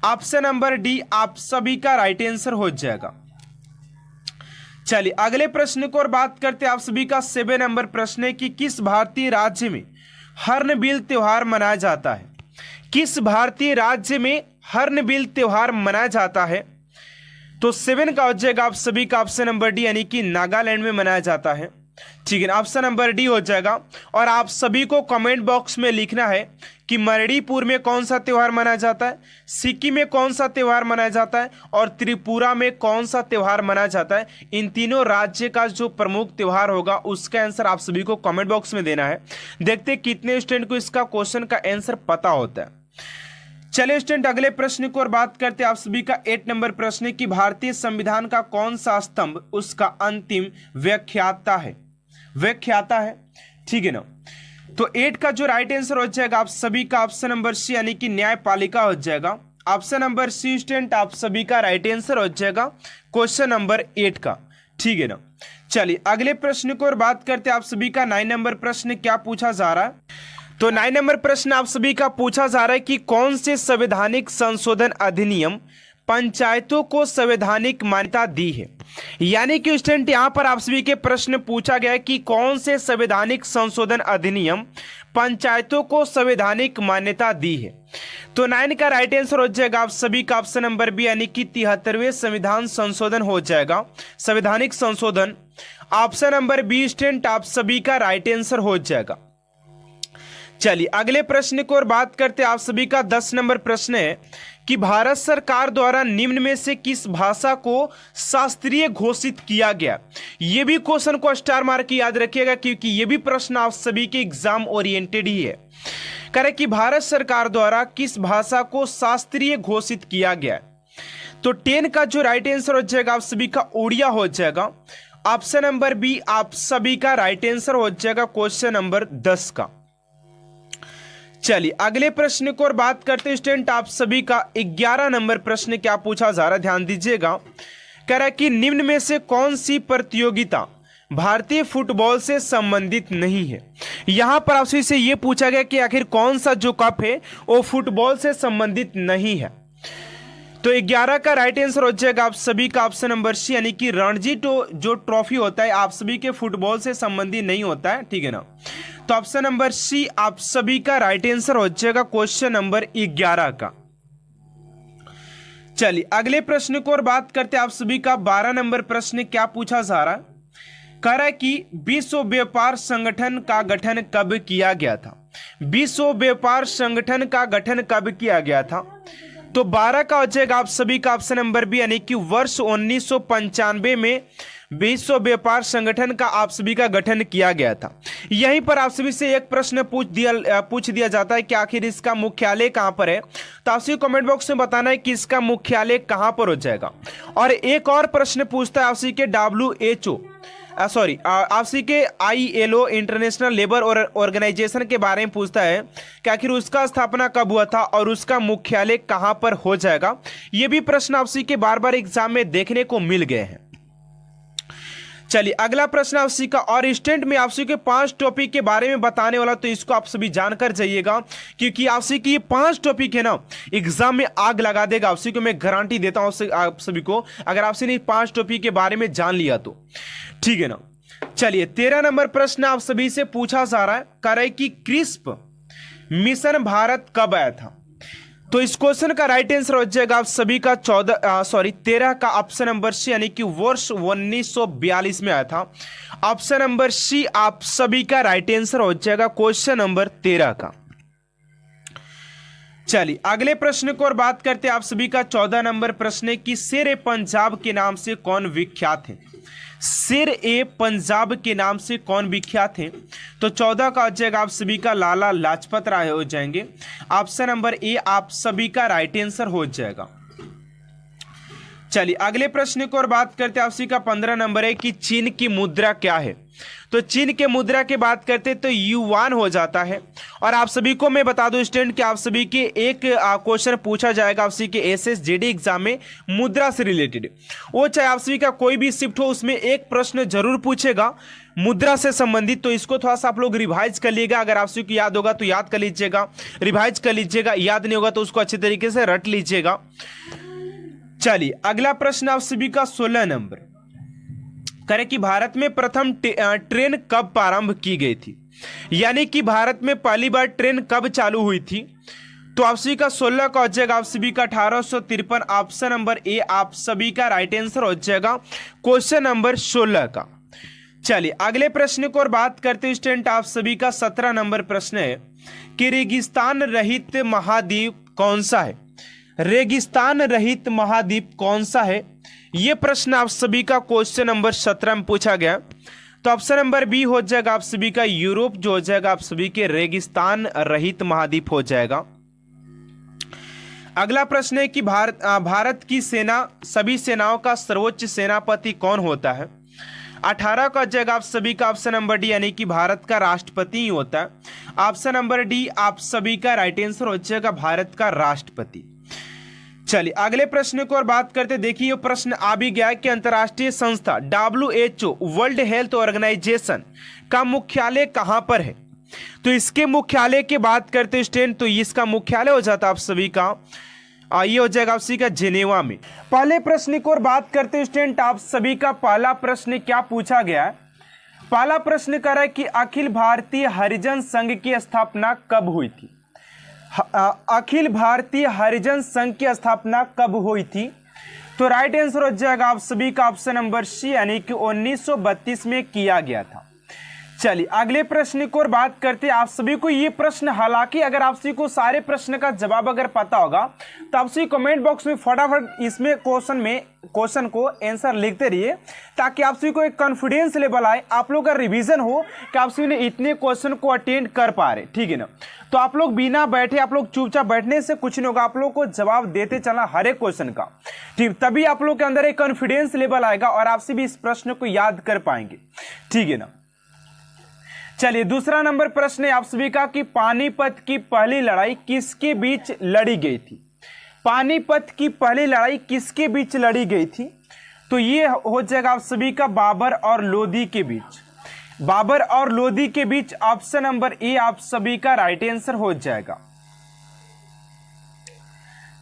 ऑप्शन नंबर डी आप सभी का राइट आंसर हो जाएगा। चलिए अगले प्रश्न को और बात करते हैं आप सभी का 7 नंबर प्रश्न है कि किस भारतीय राज्य में हॉर्नबिल त्योहार मनाया जाता है। किस भारतीय राज्य में हॉर्नबिल त्योहार मनाया जाता है। तो 7 का हो जाएगा आप सभी का ऑप्शन नंबर डी यानी कि नागालैंड में मनाया जाता है, ठीक है, ऑप्शन नंबर डी हो जाएगा। और आप सभी को कमेंट बॉक्स में लिखना है कि मणिपुर में कौन सा त्यौहार मनाया जाता है, सिक्किम में कौन सा त्यौहार मनाया जाता है और त्रिपुरा में कौन सा त्यौहार मनाया जाता है। इन तीनों राज्य का जो प्रमुख त्यौहार होगा उसका आंसर आप सभी को कमेंट बॉक्स में देना है। देखते हैं कितने स्टूडेंट को इसका क्वेश्चन का आंसर पता होता है। चलिए स्टूडेंट अगले प्रश्न को और बात करते हैं आप सभी का 8 नंबर प्रश्न कि भारतीय संविधान का कौन सा स्तंभ उसका अंतिम व्याख्याता है, ठीक है ना। तो 8 का जो राइट आंसर हो जाएगा आप सभी का ऑप्शन नंबर सी यानी कि न्यायपालिका हो जाएगा। ऑप्शन नंबर सी स्टूडेंट आप सभी का राइट आंसर हो जाएगा क्वेश्चन नंबर 8 का, ठीक है ना। चलिए अगले प्रश्न को और बात करते हैं आप सभी का 9 नंबर प्रश्न क्या पूछा जा रहा है। तो 9 नंबर प्रश्न आप सभी का पूछा जा रहा है कि कौन से संवैधानिक संशोधन अधिनियम पंचायतों को संवैधानिक मान्यता दी है। यानी कि स्टूडेंट यहां पर आप सभी के प्रश्न पूछा गया है कि कौन से संवैधानिक संशोधन अधिनियम पंचायतों को संवैधानिक मान्यता दी है। तो 9 का राइट आंसर हो जाएगा आप सभी का ऑप्शन नंबर बी यानी कि 73वें संविधान संशोधन हो जाएगा, संवैधानिक संशोधन। ऑप्शन नंबर बी स्टूडेंट आप सभी का राइट आंसर हो जाएगा। चलिए अगले प्रश्न को और बात करते हैं आप सभी का 10 नंबर प्रश्न है कि भारत सरकार द्वारा निम्न में से किस भाषा को शास्त्रीय घोषित किया गया। यह भी क्वेश्चन को स्टार मार्क की याद रखिएगा क्योंकि यह भी प्रश्न आप सभी के एग्जाम ओरिएंटेड ही है। करें कि भारत सरकार द्वारा किस भाषा को शास्त्रीय घोषित किया गया। तो 10 का जो राइट आंसर हो जाएगा आप सभी का उड़िया हो जाएगा। ऑप्शन नंबर बी आप सभी का राइट आंसर हो जाएगा क्वेश्चन नंबर 10 का। चलिए अगले प्रश्न को और बात करते हैं स्टूडेंट आप सभी का 11 नंबर प्रश्न क्या पूछा जा रहा है, ध्यान दीजिएगा। कह रहा है कि निम्न में से कौन सी प्रतियोगिता भारतीय फुटबॉल से संबंधित नहीं है। यहां पर आपसे से यह पूछा गया कि आखिर कौन सा जो कप है वो फुटबॉल से संबंधित नहीं है। तो 11 का राइट आंसर हो जाएगा आप सभी का ऑप्शन नंबर सी यानी कि रणजी जो ट्रॉफी होता है आप सभी के फुटबॉल से संबंधित नहीं होता है, ठीक है ना। तो ऑप्शन नंबर सी आप सभी का राइट आंसर हो जाएगा क्वेश्चन नंबर 11 का। चलिए अगले प्रश्न को और बात करते हैं आप सभी का 12 नंबर प्रश्न क्या पूछा जा रहा है। कह रहा है कि विश्व व्यापार संगठन का गठन कब किया गया था। विश्व व्यापार संगठन का गठन कब किया गया था। तो 12 का हो जाएगा आप सभी का ऑप्शन नंबर बी यानी कि वर्ष 1995 में विश्व व्यापार संगठन का आप सभी का गठन किया गया था। यहीं पर आप सभी से एक प्रश्न पूछ दिया जाता है कि आखिर इसका मुख्यालय कहां पर है। तो आप सभी कमेंट बॉक्स में बताना है कि इसका मुख्यालय कहां पर हो जाएगा। और एक और प्रश्न पूछता है आप सभी के WHO आप सभी के ILO इंटरनेशनल लेबर ऑर्गेनाइजेशन के बारे में पूछता है कि आखिर उसका स्थापना कब हुआ था और उसका मुख्यालय कहां पर हो जाएगा। यह भी प्रश्न आप सभी के बार बार एग्जाम में देखने को मिल गए हैं। चलिए अगला प्रश्न आपसी का, और स्टूडेंट में आपसी के 5 टॉपिक के बारे में बताने वाला, तो इसको आप सभी जानकर जाइएगा, क्योंकि आपसी की ये 5 टॉपिक है ना, एग्जाम में आग लगा देगा। आपसी को मैं गारंटी देता हूं आप सभी को, अगर आपसे नहीं 5 टॉपिक के बारे में जान लिया तो, ठीक है ना। चलिए 13 नंबर प्रश्न आप सभी से पूछा जा रहा है, कह रहा है कि क्रिस्प मिशन भारत कब आया था। तो इस क्वेश्चन का राइट आंसर हो जाएगा आप सभी का 13 का ऑप्शन नंबर सी, यानी कि वर्ष 1942 में आया था। ऑप्शन नंबर सी आप सभी का राइट आंसर हो जाएगा क्वेश्चन नंबर 13 का। चलिए अगले प्रश्न को और बात करते हैं आप सभी का 14 नंबर प्रश्न है कि शेर पंजाब के नाम से कौन विख्यात है। शेर ए पंजाब के नाम से कौन विख्यात है। तो 14 का हो जाएगा आप सभी का लाला लाजपत राय हो जाएंगे। ऑप्शन नंबर ए आप सभी का राइट आंसर हो जाएगा। चलिए अगले प्रश्न को और बात करते हैं आप सभी का 15 नंबर है कि चीन की मुद्रा क्या है। तो चीन के मुद्रा की बात करते तो युआन हो जाता है। और आप सभी को मैं बता दूं स्टूडेंट कि आप सभी के एक क्वेश्चन पूछा जाएगा आप सभी के एसएसजीडी एग्जाम में मुद्रा से रिलेटेड, वो चाहे आप सभी का कोई भी शिफ्ट हो, उसमें एक प्रश्न जरूर पूछेगा मुद्रा से संबंधित। तो इसको थोड़ा सा आप लोग रिवाइज कर लीजिएगा, अगर आप सभी को याद होगा तो याद कर लीजिएगा, रिवाइज कर लीजिएगा, याद नहीं होगा तो उसको अच्छे तरीके से रट लीजिएगा। चलिए अगला प्रश्न आप सभी का 16 नंबर करें कि भारत में प्रथम ट्रेन कब प्रारंभ की गई थी, यानी कि भारत में पहली बार ट्रेन कब चालू हुई थी। तो आप सभी का 16 का हो जाएगा आप सभी का 1853। ऑप्शन नंबर ए आप सभी का राइट आंसर हो जाएगा क्वेश्चन नंबर 16 का। चलिए अगले प्रश्न को और बात करते हैं स्टूडेंट आप सभी का 17 नंबर प्रश्न है कि रेगिस्तान रहित महाद्वीप कौन सा है। रेगिस्तान रहित महाद्वीप कौन सा है, यह प्रश्न आप सभी का क्वेश्चन नंबर 17 में पूछा गया। तो ऑप्शन नंबर बी हो जाएगा आप सभी का यूरोप, जो हो जाएगा आप सभी के रेगिस्तान रहित महाद्वीप हो जाएगा। अगला प्रश्न है कि भारत की सेना सभी सेनाओं का सर्वोच्च सेनापति कौन होता है। 18 का जगह आप सभी का ऑप्शन नंबर डी, यानी कि भारत का राष्ट्रपति ही होता है। ऑप्शन नंबर डी आप सभी का राइट आंसर हो जाएगा भारत का राष्ट्रपति। चलिए अगले प्रश्न को और बात करते, देखिए ये प्रश्न आ भी गया कि अंतर्राष्ट्रीय संस्था WHO वर्ल्ड हेल्थ ऑर्गेनाइजेशन का मुख्यालय कहां पर है। तो इसके मुख्यालय की बात करते स्टूडेंट, तो इसका मुख्यालय हो जाता आप सभी का ये हो जाएगा आप सभी का जेनेवा में। पहले प्रश्न को और बात करते स्टूडेंट आप सभी का पहला प्रश्न क्या पूछा गया है। पहला प्रश्न कर रहा है कि अखिल भारतीय हरिजन संघ की स्थापना कब हुई थी। अखिल भारतीय हरिजन संघ की स्थापना कब हुई थी। तो राइट आंसर हो जाएगा आप सभी का ऑप्शन नंबर सी, यानी कि 1932 में किया गया था। चलिए अगले प्रश्न को और बात करते हैं आप सभी को ये प्रश्न, हालांकि अगर आप सभी को सारे प्रश्न का जवाब अगर पता होगा तो आप सभी कमेंट बॉक्स में फटाफट इसमें क्वेश्चन को आंसर लिखते रहिए, ताकि आप सभी को एक कॉन्फिडेंस लेवल आए, आप लोग का रिवीजन हो कि आप सभी ने इतने क्वेश्चन को अटेंड कर पा रहे, ठीक है ना। तो आप लोग बिना बैठे, आप लोग चुपचाप बैठने से कुछ नहीं होगा, आप लोग को जवाब देते चलना हर एक क्वेश्चन का, ठीक, तभी आप लोग के अंदर एक कॉन्फिडेंस लेवल आएगा और आप सभी इस प्रश्न को याद कर पाएंगे, ठीक है ना। चलिए दूसरा नंबर प्रश्न है आप सभी का कि पानीपत की पहली लड़ाई किसके बीच लड़ी गई थी। पानीपत की पहली लड़ाई किसके बीच लड़ी गई थी। तो ये हो जाएगा आप सभी का बाबर और लोधी के बीच। बाबर और लोधी के बीच ऑप्शन नंबर ए आप सभी का राइट आंसर हो जाएगा।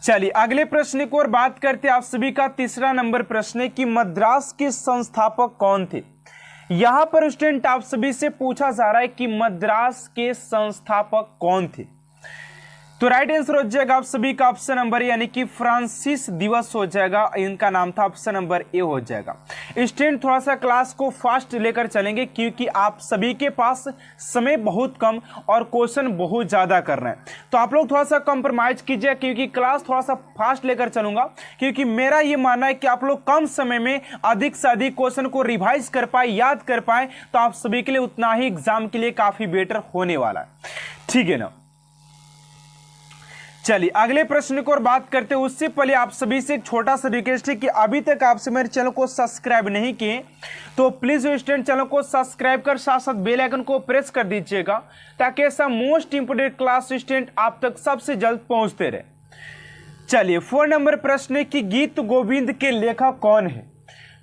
चलिए अगले प्रश्न को और बात करते हैं आप सभी का तीसरा नंबर प्रश्न है कि मद्रास के संस्थापक कौन थे। यहां पर स्टूडेंट आप सभी से पूछा जा रहा है कि मद्रास के संस्थापक कौन थे। तो राइट आंसर हो जाएगा आप सभी का ऑप्शन नंबर यानी कि फ्रांसिस दिवस हो जाएगा, इनका नाम था, ऑप्शन नंबर ए हो जाएगा। स्टूडेंट थोड़ा सा क्लास को फास्ट लेकर चलेंगे क्योंकि आप सभी के पास समय बहुत कम और क्वेश्चन बहुत ज्यादा कर रहे हैं, तो आप लोग थोड़ा सा कॉम्प्रोमाइज कीजिए क्योंकि क्लास थोड़ा सा फास्ट लेकर चलूंगा, क्योंकि मेरा ये मानना है कि आप लोग कम समय में अधिक से अधिक क्वेश्चन को रिवाइज कर पाए, याद कर पाए, तो आप सभी के लिए उतना ही एग्जाम के लिए काफी बेटर होने वाला है, ठीक है ना। चलिए अगले प्रश्न को और बात करते हैं उससे पहले आप सभी से एक छोटा सा रिक्वेस्ट है कि अभी तक आपसे मेरे चैनल को सब्सक्राइब नहीं किए तो प्लीज स्टूडेंट चैनल को सब्सक्राइब कर साथ साथ बेल आइकन को प्रेस कर दीजिएगा ताकि ऐसा मोस्ट इंपोर्टेंट क्लास स्टूडेंट आप तक सबसे जल्द पहुंचते रहे। चलिए 4 नंबर प्रश्न है कि गीत गोविंद के लेखक कौन है।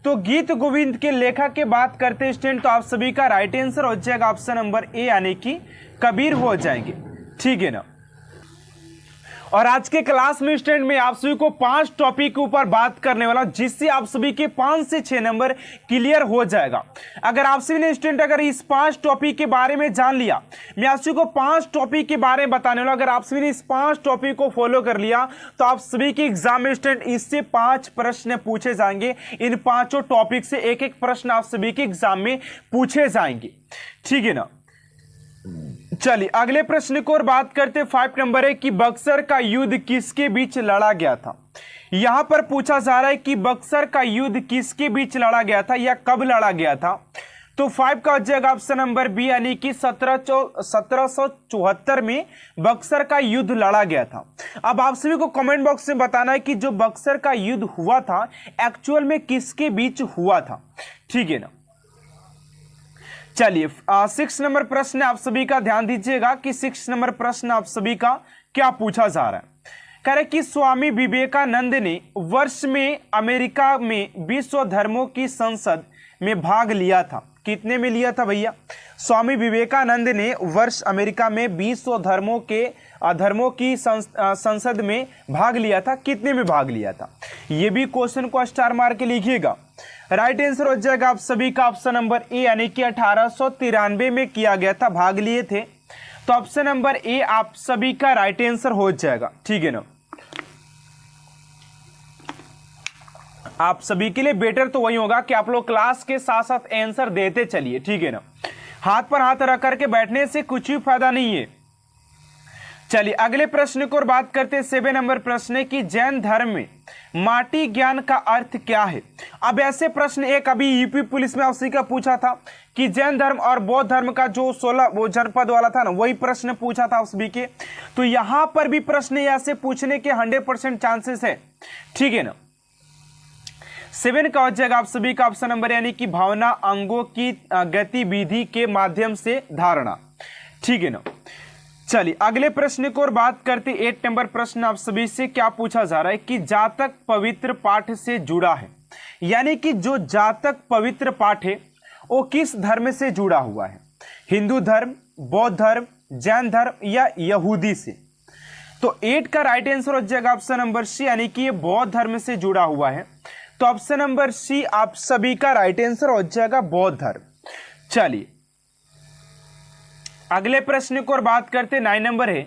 तो गीत गोविंद के लेखक की बात करते हैं स्टूडेंट, तो आप सभी का राइट आंसर हो जाएगा ऑप्शन नंबर ए यानी कि कबीर हो जाएंगे। ठीक है ना। और आज के क्लास में स्टूडेंट में आप सभी को 5 टॉपिक के ऊपर बात करने वाला, जिससे आप सभी के 5 से 6 नंबर क्लियर हो जाएगा। अगर आप सभी ने स्टूडेंट अगर इस 5 टॉपिक के बारे में जान लिया, मैं आप सभी को 5 टॉपिक के बारे में बताने वाला, अगर आप सभी ने इस 5 टॉपिक को फॉलो कर लिया तो आप सभी के एग्जाम में स्टूडेंट इससे 5 प्रश्न पूछे जाएंगे। इन 5 टॉपिक से एक एक प्रश्न आप सभी के एग्जाम में पूछे जाएंगे। ठीक है ना। चलिए अगले प्रश्न को और बात करते। 5 नंबर है कि बक्सर का युद्ध किसके बीच लड़ा गया था। यहां पर पूछा जा रहा है कि बक्सर का युद्ध किसके बीच लड़ा गया था या कब लड़ा गया था। तो 5 का हो जाएगा ऑप्शन नंबर बी यानी कि 1774 में बक्सर का युद्ध लड़ा गया था। अब आप सभी को कमेंट बॉक्स में बताना है कि जो बक्सर का युद्ध हुआ था एक्चुअल में किसके बीच हुआ था। ठीक है ना। चलिए 6 नंबर प्रश्न आप सभी का ध्यान दीजिएगा कि 6 नंबर प्रश्न आप सभी का क्या पूछा जा रहा है। कह रहे कि स्वामी विवेकानंद ने वर्ष में अमेरिका में विश्व धर्मों की संसद में भाग लिया था। कितने में लिया था भैया? स्वामी विवेकानंद ने वर्ष अमेरिका में विश्व धर्मों की संसद में भाग लिया था। कितने में भाग लिया था? ये भी क्वेश्चन को स्टार मार के लिखिएगा। राइट आंसर हो जाएगा आप सभी का ऑप्शन नंबर ए यानी कि 1893 में किया गया था, भाग लिए थे। तो ऑप्शन नंबर ए आप सभी का राइट आंसर हो जाएगा। ठीक है ना। आप सभी के लिए बेटर तो वही होगा कि आप लोग क्लास के साथ साथ आंसर देते चलिए। ठीक है ना। हाथ पर हाथ रख करके बैठने से कुछ भी फायदा नहीं है। चलिए अगले प्रश्न को और बात करते हैं। 7 नंबर प्रश्न है कि जैन धर्म में माटी ज्ञान का अर्थ क्या है। अब ऐसे प्रश्न एक अभी यूपी पुलिस में उसी का पूछा था कि जैन धर्म और बौद्ध धर्म का जो 16 वो जनपद वाला था ना, वही प्रश्न पूछा था उस भी के। तो यहां पर भी प्रश्न ऐसे पूछने के 100% चांसेस है। ठीक है ना। 7 का हो जाएगा आप सभी का ऑप्शन नंबर यानी कि भावना अंगों की गतिविधि के माध्यम से धारणा। ठीक है ना। चलिए अगले प्रश्न को और बात करते। 8 नंबर प्रश्न आप सभी से क्या पूछा जा रहा है कि जातक पवित्र पाठ से जुड़ा है, यानी कि जो जातक पवित्र पाठ है वो किस धर्म से जुड़ा हुआ है। हिंदू धर्म, बौद्ध धर्म, जैन धर्म या यहूदी से। तो 8 का राइट आंसर हो जाएगा ऑप्शन नंबर सी यानी कि ये बौद्ध धर्म से जुड़ा हुआ है। तो ऑप्शन नंबर सी आप सभी का राइट आंसर हो जाएगा बौद्ध धर्म। चलिए अगले प्रश्न को और बात करते। 9 नंबर है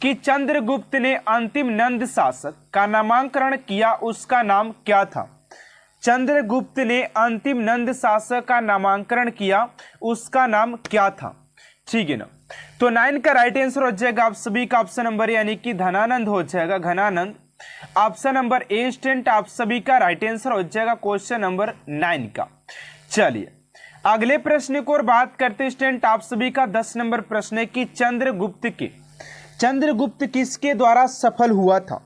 कि चंद्रगुप्त ने अंतिम नंद शासक का नामकरण किया, उसका नाम क्या था। चंद्रगुप्त ने अंतिम नंद शासक का नामकरण किया, उसका नाम क्या था। ठीक है ना। तो 9 का राइट आंसर हो जाएगा आप सभी का ऑप्शन नंबर यानी कि धनानंद हो जाएगा, Ghanananda. Option number A student आप सभी का राइट आंसर हो जाएगा क्वेश्चन नंबर 9 का। चलिए अगले प्रश्न को और बात करते स्टूडेंट आप सभी का 10 नंबर प्रश्न है कि चंद्रगुप्त किसके द्वारा सफल हुआ था।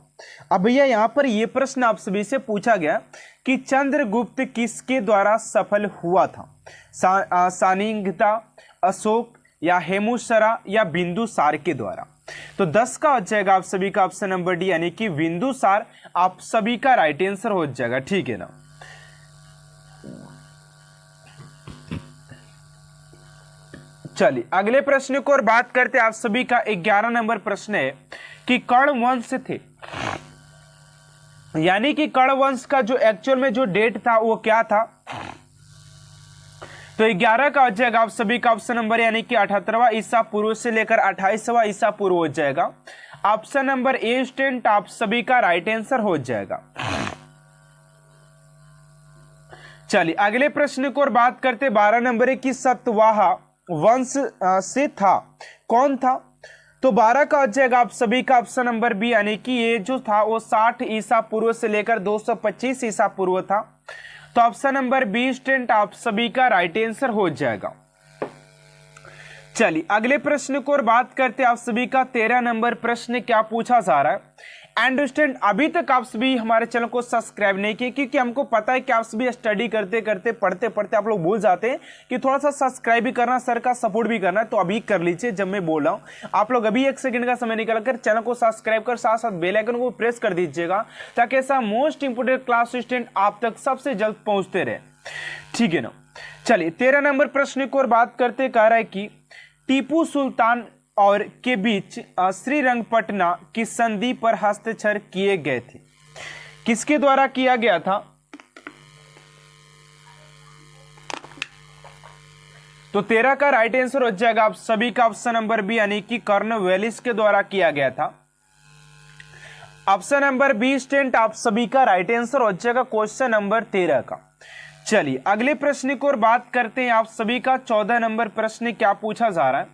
अब भैया यहां पर यह प्रश्न आप सभी से पूछा गया कि चंद्रगुप्त किसके द्वारा सफल हुआ था। सानिंगता, अशोक या हेमुसरा या बिंदुसार के द्वारा। तो 10 का हो जाएगा आप सभी का ऑप्शन नंबर डी यानी कि बिंदुसार आप सभी का राइट आंसर हो जाएगा। ठीक है ना। चलिए अगले प्रश्न को और बात करते। आप सभी का 11 नंबर प्रश्न है कि कर्ण वंश थे, यानी कि कर्ण वंश का जो एक्चुअल में जो डेट था वो क्या था। तो 11 का हो जाएगा आप सभी का ऑप्शन नंबर यानी कि 78वां ईसा पूर्व से लेकर 28वां ईसा पूर्व हो जाएगा। ऑप्शन नंबर ए स्टूडेंट आप सभी का राइट आंसर हो जाएगा। चलिए अगले प्रश्न को और बात करते। 12 नंबर है कि सतवाहा वंश से था, कौन था। तो 12 का हो जाएगा आप सभी का ऑप्शन नंबर बी यानी कि ये जो था वो 60 ईसा पूर्व से लेकर 225 ईसा पूर्व था। तो ऑप्शन नंबर बी स्टूडेंट आप सभी का राइट आंसर हो जाएगा। चलिए अगले प्रश्न को और बात करते। आप सभी का 13 नंबर प्रश्न क्या पूछा जा रहा है। एंड स्टूडेंट अभी तक आप सभी हमारे चैनल को सब्सक्राइब नहीं किए, क्योंकि हमको पता है कि आप सभी स्टडी करते करते पढ़ते पढ़ते आप लोग भूल जाते हैं कि थोड़ा सा सब्सक्राइब भी करना, सर का सपोर्ट भी करना है। तो अभी कर लीजिए जब मैं बोल रहा हूं। आप लोग अभी 1 सेकंड का समय निकालकर चैनल को सब्सक्राइब कर साथ साथ बेल आइकन को प्रेस कर दीजिएगा, ताकि ऐसा मोस्ट इंपोर्टेंट क्लास स्टूडेंट आप तक सबसे जल्द पहुंचते रहे। ठीक है ना। चलिए 13 नंबर प्रश्न की ओर बात करते, कह रहा है कि टीपू सुल्तान और के बीच श्रीरंगपटना की संधि पर हस्ताक्षर किए गए थे, किसके द्वारा किया गया था? तो 13 का राइट आंसर हो जाएगा आप सभी का ऑप्शन नंबर बी, यानी कि कॉर्नवालिस के द्वारा किया गया था। ऑप्शन नंबर बी स्टूडेंट आप सभी का राइट आंसर हो जाएगा क्वेश्चन नंबर 13 का। चलिए अगले प्रश्न की ओर बात करते हैं। आप सभी का 14 नंबर प्रश्न क्या पूछा जा रहा है?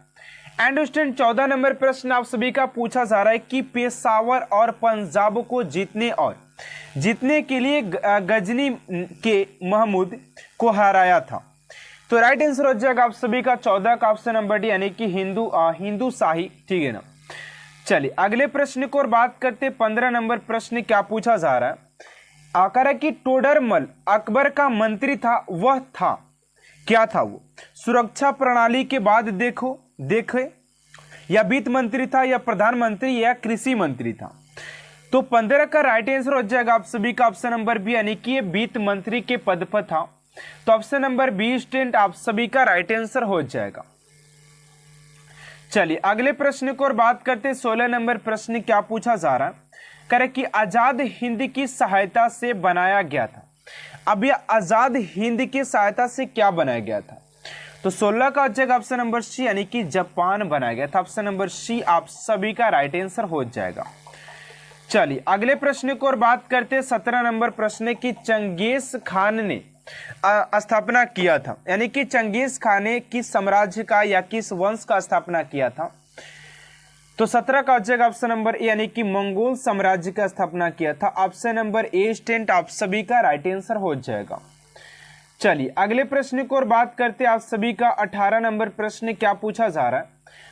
एंड स्टूडेंट 14 नंबर प्रश्न आप सभी का पूछा जा रहा है कि पेशावर और पंजाब को जीतने के लिए गजनी के महमूद को हराया था। तो राइट आंसर हो जाएगा आप सभी का 14 का ऑप्शन नंबर डी, यानी कि हिंदू शाही। ठीक है ना। चलिए अगले प्रश्न की ओर बात करते, 15 नंबर प्रश्न क्या पूछा जा रहा है? आकर कि टोडरमल अकबर का मंत्री था, वह था, क्या था वो? सुरक्षा प्रणाली के बाद देखे या वित्त मंत्री था, या प्रधानमंत्री, या कृषि मंत्री था? तो 15 का राइट आंसर हो जाएगा आप सभी का ऑप्शन नंबर बी, यानी कि ये वित्त मंत्री के पद पर था। तो ऑप्शन नंबर बी स्टूडेंट आप सभी का राइट आंसर हो जाएगा। चलिए अगले प्रश्न की ओर बात करते, 16 नंबर प्रश्न क्या पूछा जा रहा है? करे कि आजाद हिंद की सहायता से बनाया गया था। अब यह आजाद हिंद की सहायता से क्या बनाया गया था? तो 16 का हो जाएगा ऑप्शन नंबर सी, यानी कि जापान बनाया गया था। ऑप्शन नंबर सी आप सभी का राइट आंसर हो जाएगा। चलिए अगले प्रश्न की ओर बात करते, 17 नंबर प्रश्न की चंगेज खान ने स्थापना किया था, यानी कि चंगेज खान ने किस साम्राज्य का या किस वंश का स्थापना किया था? तो 17 का हो जाएगा ऑप्शन नंबर ए, यानी कि मंगोल साम्राज्य का स्थापना किया था। ऑप्शन नंबर ए स्टूडेंट आप सभी का राइट आंसर हो जाएगा। चलिए अगले प्रश्न की ओर बात करते, आप सभी का 18 नंबर प्रश्न क्या पूछा जा रहा है?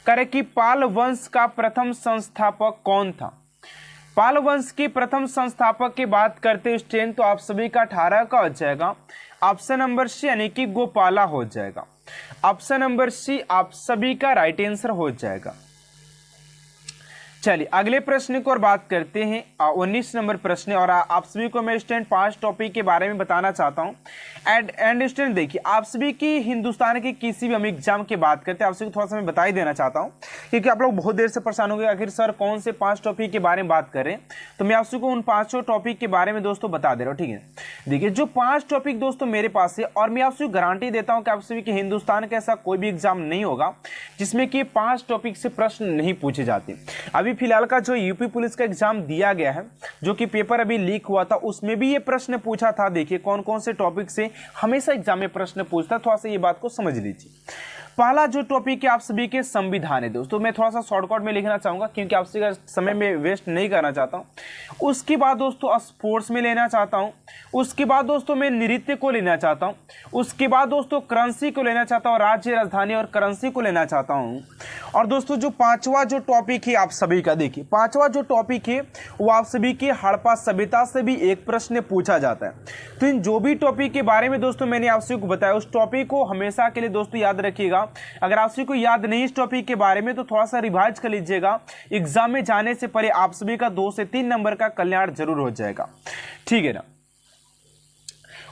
करे कि पाल वंश का प्रथम संस्थापक कौन था? पाल वंश की प्रथम संस्थापक की बात करते स्टूडेंट, तो आप सभी का 18 का हो जाएगा ऑप्शन नंबर सी, यानी कि गोपाला हो जाएगा। ऑप्शन नंबर सी आप सभी का राइट आंसर हो जाएगा। चलिए अगले प्रश्न की ओर बात करते हैं, 19 नंबर प्रश्न। और आप सभी को मैं स्टूडेंट 5 टॉपिक के बारे में बताना चाहता हूं। एंड स्टूडेंट देखिए, आप सभी की हिंदुस्तान के किसी भी हम एग्जाम की बात करते हैं, आप सभी को थोड़ा सा मैं बता ही देना चाहता हूं, क्योंकि आप लोग बहुत देर से परेशान हो गए आखिर सर कौन से 5 टॉपिक के बारे में बात करें। तो मैं आप सभी को उन 5 टॉपिक के बारे में दोस्तों बता दे रहा हूँ। ठीक है, देखिए जो 5 टॉपिक दोस्तों मेरे पास है, और मैं आप सभी को गारंटी देता हूँ कि आप सभी के हिंदुस्तान का ऐसा कोई भी एग्जाम नहीं होगा जिसमें कि 5 टॉपिक से प्रश्न नहीं पूछे जाते। अभी फिलहाल का जो यूपी पुलिस का एग्जाम दिया गया है, जो कि पेपर अभी लीक हुआ था, उसमें भी ये प्रश्न पूछा था। देखिए कौन कौन से टॉपिक से हमेशा एग्जाम में प्रश्न पूछता है, थोड़ा सा ये बात को समझ लीजिए। पहला जो टॉपिक है आप सभी के संविधान है दोस्तों, मैं थोड़ा सा शॉर्टकट में लिखना चाहूंगा क्योंकि आप सभी का समय में वेस्ट नहीं करना चाहता हूं। उसके बाद दोस्तों स्पोर्ट्स में लेना चाहता हूं। उसके बाद दोस्तों मैं नृत्य को लेना चाहता हूं। उसके बाद दोस्तों करेंसी को लेना चाहता हूं, राज्य राजधानी और करेंसी को लेना चाहता हूं। और दोस्तों जो 5वां जो टॉपिक है आप सभी का, देखिए 5वां जो टॉपिक है वो आप सभी की हड़प्पा सभ्यता से भी एक प्रश्न पूछा जाता है। तो इन जो भी टॉपिक के बारे में दोस्तों मैंने आप सभी को बताया, उस टॉपिक को हमेशा के लिए दोस्तों याद रखिएगा। अगर आप सभी को याद नहीं इस टॉपिक के बारे में, तो थोड़ा सा रिवाइज कर लीजिएगा। एग्जाम में जाने से पहले आप सभी का 2 से 3 नंबर का कल्याण जरूर हो जाएगा। ठीक है ना।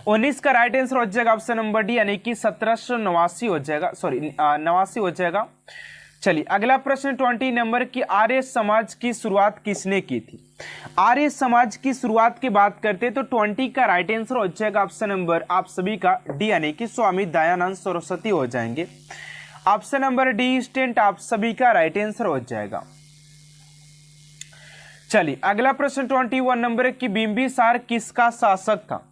19 का राइट आंसर हो जाएगा ऑप्शन नंबर डी, यानी कि 1789 हो जाएगा, सॉरी 89 हो जाएगा। चलिए अगला प्रश्न 20 नंबर की आर्य समाज की शुरुआत किसने की थी? आर्य समाज की शुरुआत की बात करते हैं तो 20 का राइट आंसर हो जाएगा ऑप्शन नंबर आप सभी का डी, यानी कि स्वामी दयानंद सरस्वती हो जाएंगे। ऑप्शन नंबर डी स्टूडेंट आप सभी का राइट आंसर हो जाएगा। चलिए अगला प्रश्न 21 नंबर की बिंबिसार किसका शासक था?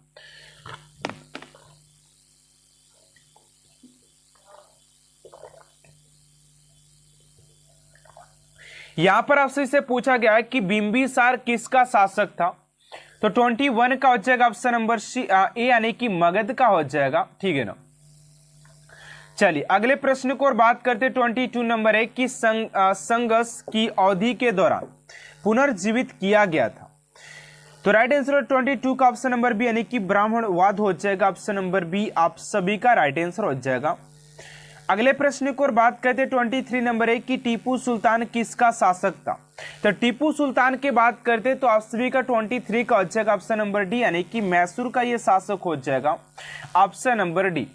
यहां पर आपसे इसे पूछा गया है कि बिंबिसार किसका शासक था। तो 21 का हो जाएगा ऑप्शन नंबर सी ए, यानी कि मगध का हो जाएगा। ठीक है ना। चलिए अगले प्रश्न को और बात करते 22 नंबर है कि संघर्ष की अवधि के दौरान पुनर्जीवित किया गया था। तो राइट आंसर 22 का ऑप्शन नंबर बी, यानी कि ब्राह्मणवाद हो जाएगा। ऑप्शन नंबर बी आप सभी का राइट आंसर हो जाएगा। अगले प्रश्न की ओर बात करते हैं 23 नंबर है कि टीपू सुल्तान किसका शासक था। तो टीपू सुल्तान की बात करते तो आप सभी का 23 का हो जाएगा ऑप्शन नंबर डी, यानी कि मैसूर का ये शासक हो जाएगा ऑप्शन नंबर डी।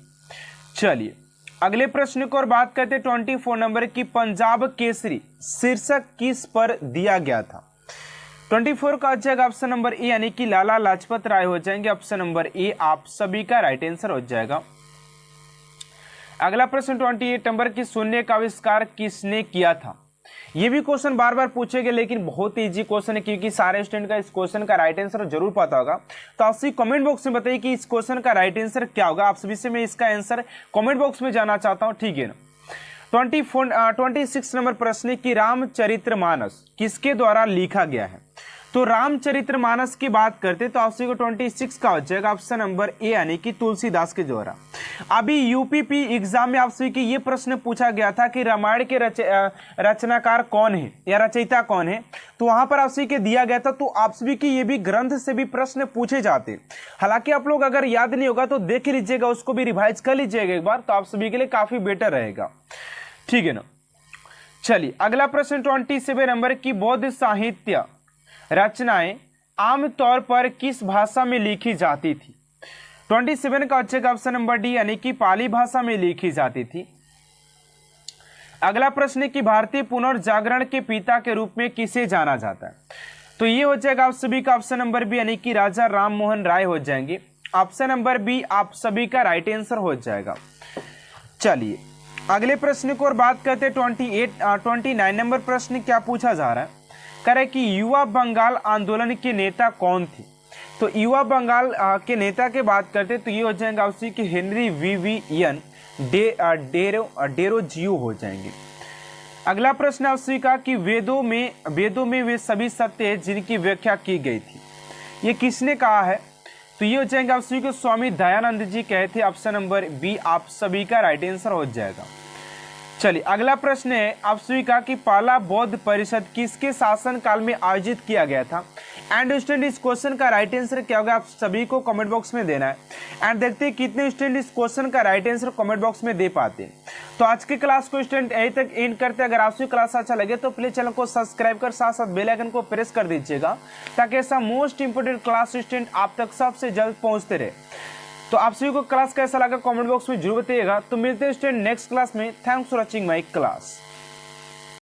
चलिए अगले प्रश्न की ओर बात करते 24 नंबर की पंजाब केसरी शीर्षक किस पर दिया गया था। 24 का हो जाएगा ऑप्शन नंबर ए, यानी कि लाला लाजपत राय हो जाएंगे ऑप्शन नंबर ए, आप सभी का राइट आंसर हो जाएगा। अगला प्रश्न 28 नंबर की शून्य का आविष्कार किसने किया था। ये भी क्वेश्चन बार बार पूछेंगे, लेकिन बहुत इजी क्वेश्चन है क्योंकि सारे स्टूडेंट का इस क्वेश्चन का राइट आंसर जरूर पता होगा। तो आप सभी कमेंट बॉक्स में बताइए कि इस क्वेश्चन का राइट आंसर क्या होगा। आप सभी से मैं इसका आंसर कमेंट बॉक्स में जानना चाहता हूं, ठीक है ना। 26 नंबर प्रश्न की रामचरितमानस किसके द्वारा लिखा गया है। तो रामचरितमानस की बात करते तो आप सभी को 26 का हो जाएगा ऑप्शन नंबर ए, यानी कि तुलसीदास के द्वारा। अभी यूपीपी एग्जाम में आप सभी के ये प्रश्न पूछा गया था कि रामायण के रचनाकार कौन है या रचयिता कौन है, तो वहां पर आप सभी के दिया गया था। तो आप सभी के ये भी ग्रंथ से भी प्रश्न पूछे जाते। हालांकि आप लोग अगर याद नहीं होगा तो देख लीजिएगा, उसको भी रिवाइज कर लीजिएगा एक बार, तो आप सभी के लिए काफी बेटर रहेगा, ठीक है ना। चलिए अगला प्रश्न 27 नंबर की बौद्ध साहित्य रचनाएं आमतौर पर किस भाषा में लिखी जाती थी। 27 का अच्छा ऑप्शन नंबर डी, यानी कि पाली भाषा में लिखी जाती थी। अगला प्रश्न कि भारतीय पुनर्जागरण के पिता के रूप में किसे जाना जाता है। तो ये हो जाएगा आप सभी का ऑप्शन नंबर बी, यानी कि राजा राम मोहन राय हो जाएंगे। ऑप्शन नंबर बी आप सभी का राइट आंसर हो जाएगा। चलिए अगले प्रश्न को और बात करते हैं 29 नंबर प्रश्न क्या पूछा जा रहा है। कह रहे कि युवा बंगाल आंदोलन के नेता कौन थे। तो युवा बंगाल के नेता के बात करते तो ये हो जाएंगे उसी के हेनरी विवियन डेरोजियो हो जाएंगे। अगला प्रश्न उसी का कि वेदों में वे सभी सत्य है जिनकी व्याख्या की गई थी, ये किसने कहा है। तो ये हो जाएंगे उसी को स्वामी दयानंद जी कहे थे। ऑप्शन नंबर बी आप सभी का राइट आंसर हो जाएगा। चलिए अगला प्रश्न है आप सभी का कि पहला बौद्ध परिषद किसके शासन काल में आयोजित किया गया था। एंड स्टूडेंट इस क्वेश्चन का राइट आंसर क्या होगा आप सभी को कमेंट बॉक्स में देना है। एंड देखते हैं कितने स्टूडेंट इस क्वेश्चन का राइट आंसर कमेंट बॉक्स में दे पाते हैं। तो आज की क्लास को स्टूडेंट यहीं तक एंड करते हैं। अगर आपसे क्लास अच्छा लगे तो प्लीज चैनल को सब्सक्राइब कर साथ साथ बेल आइकन को प्रेस कर दीजिएगा, ताकि ऐसा मोस्ट इंपोर्टेंट क्लास स्टूडेंट आप तक सबसे जल्द पहुंचते रहे। तो आप सभी को क्लास कैसा लगा कमेंट बॉक्स में जरूर बताइएगा। तो मिलते हैं स्टूडेंट नेक्स्ट क्लास में। Thanks for watching my class.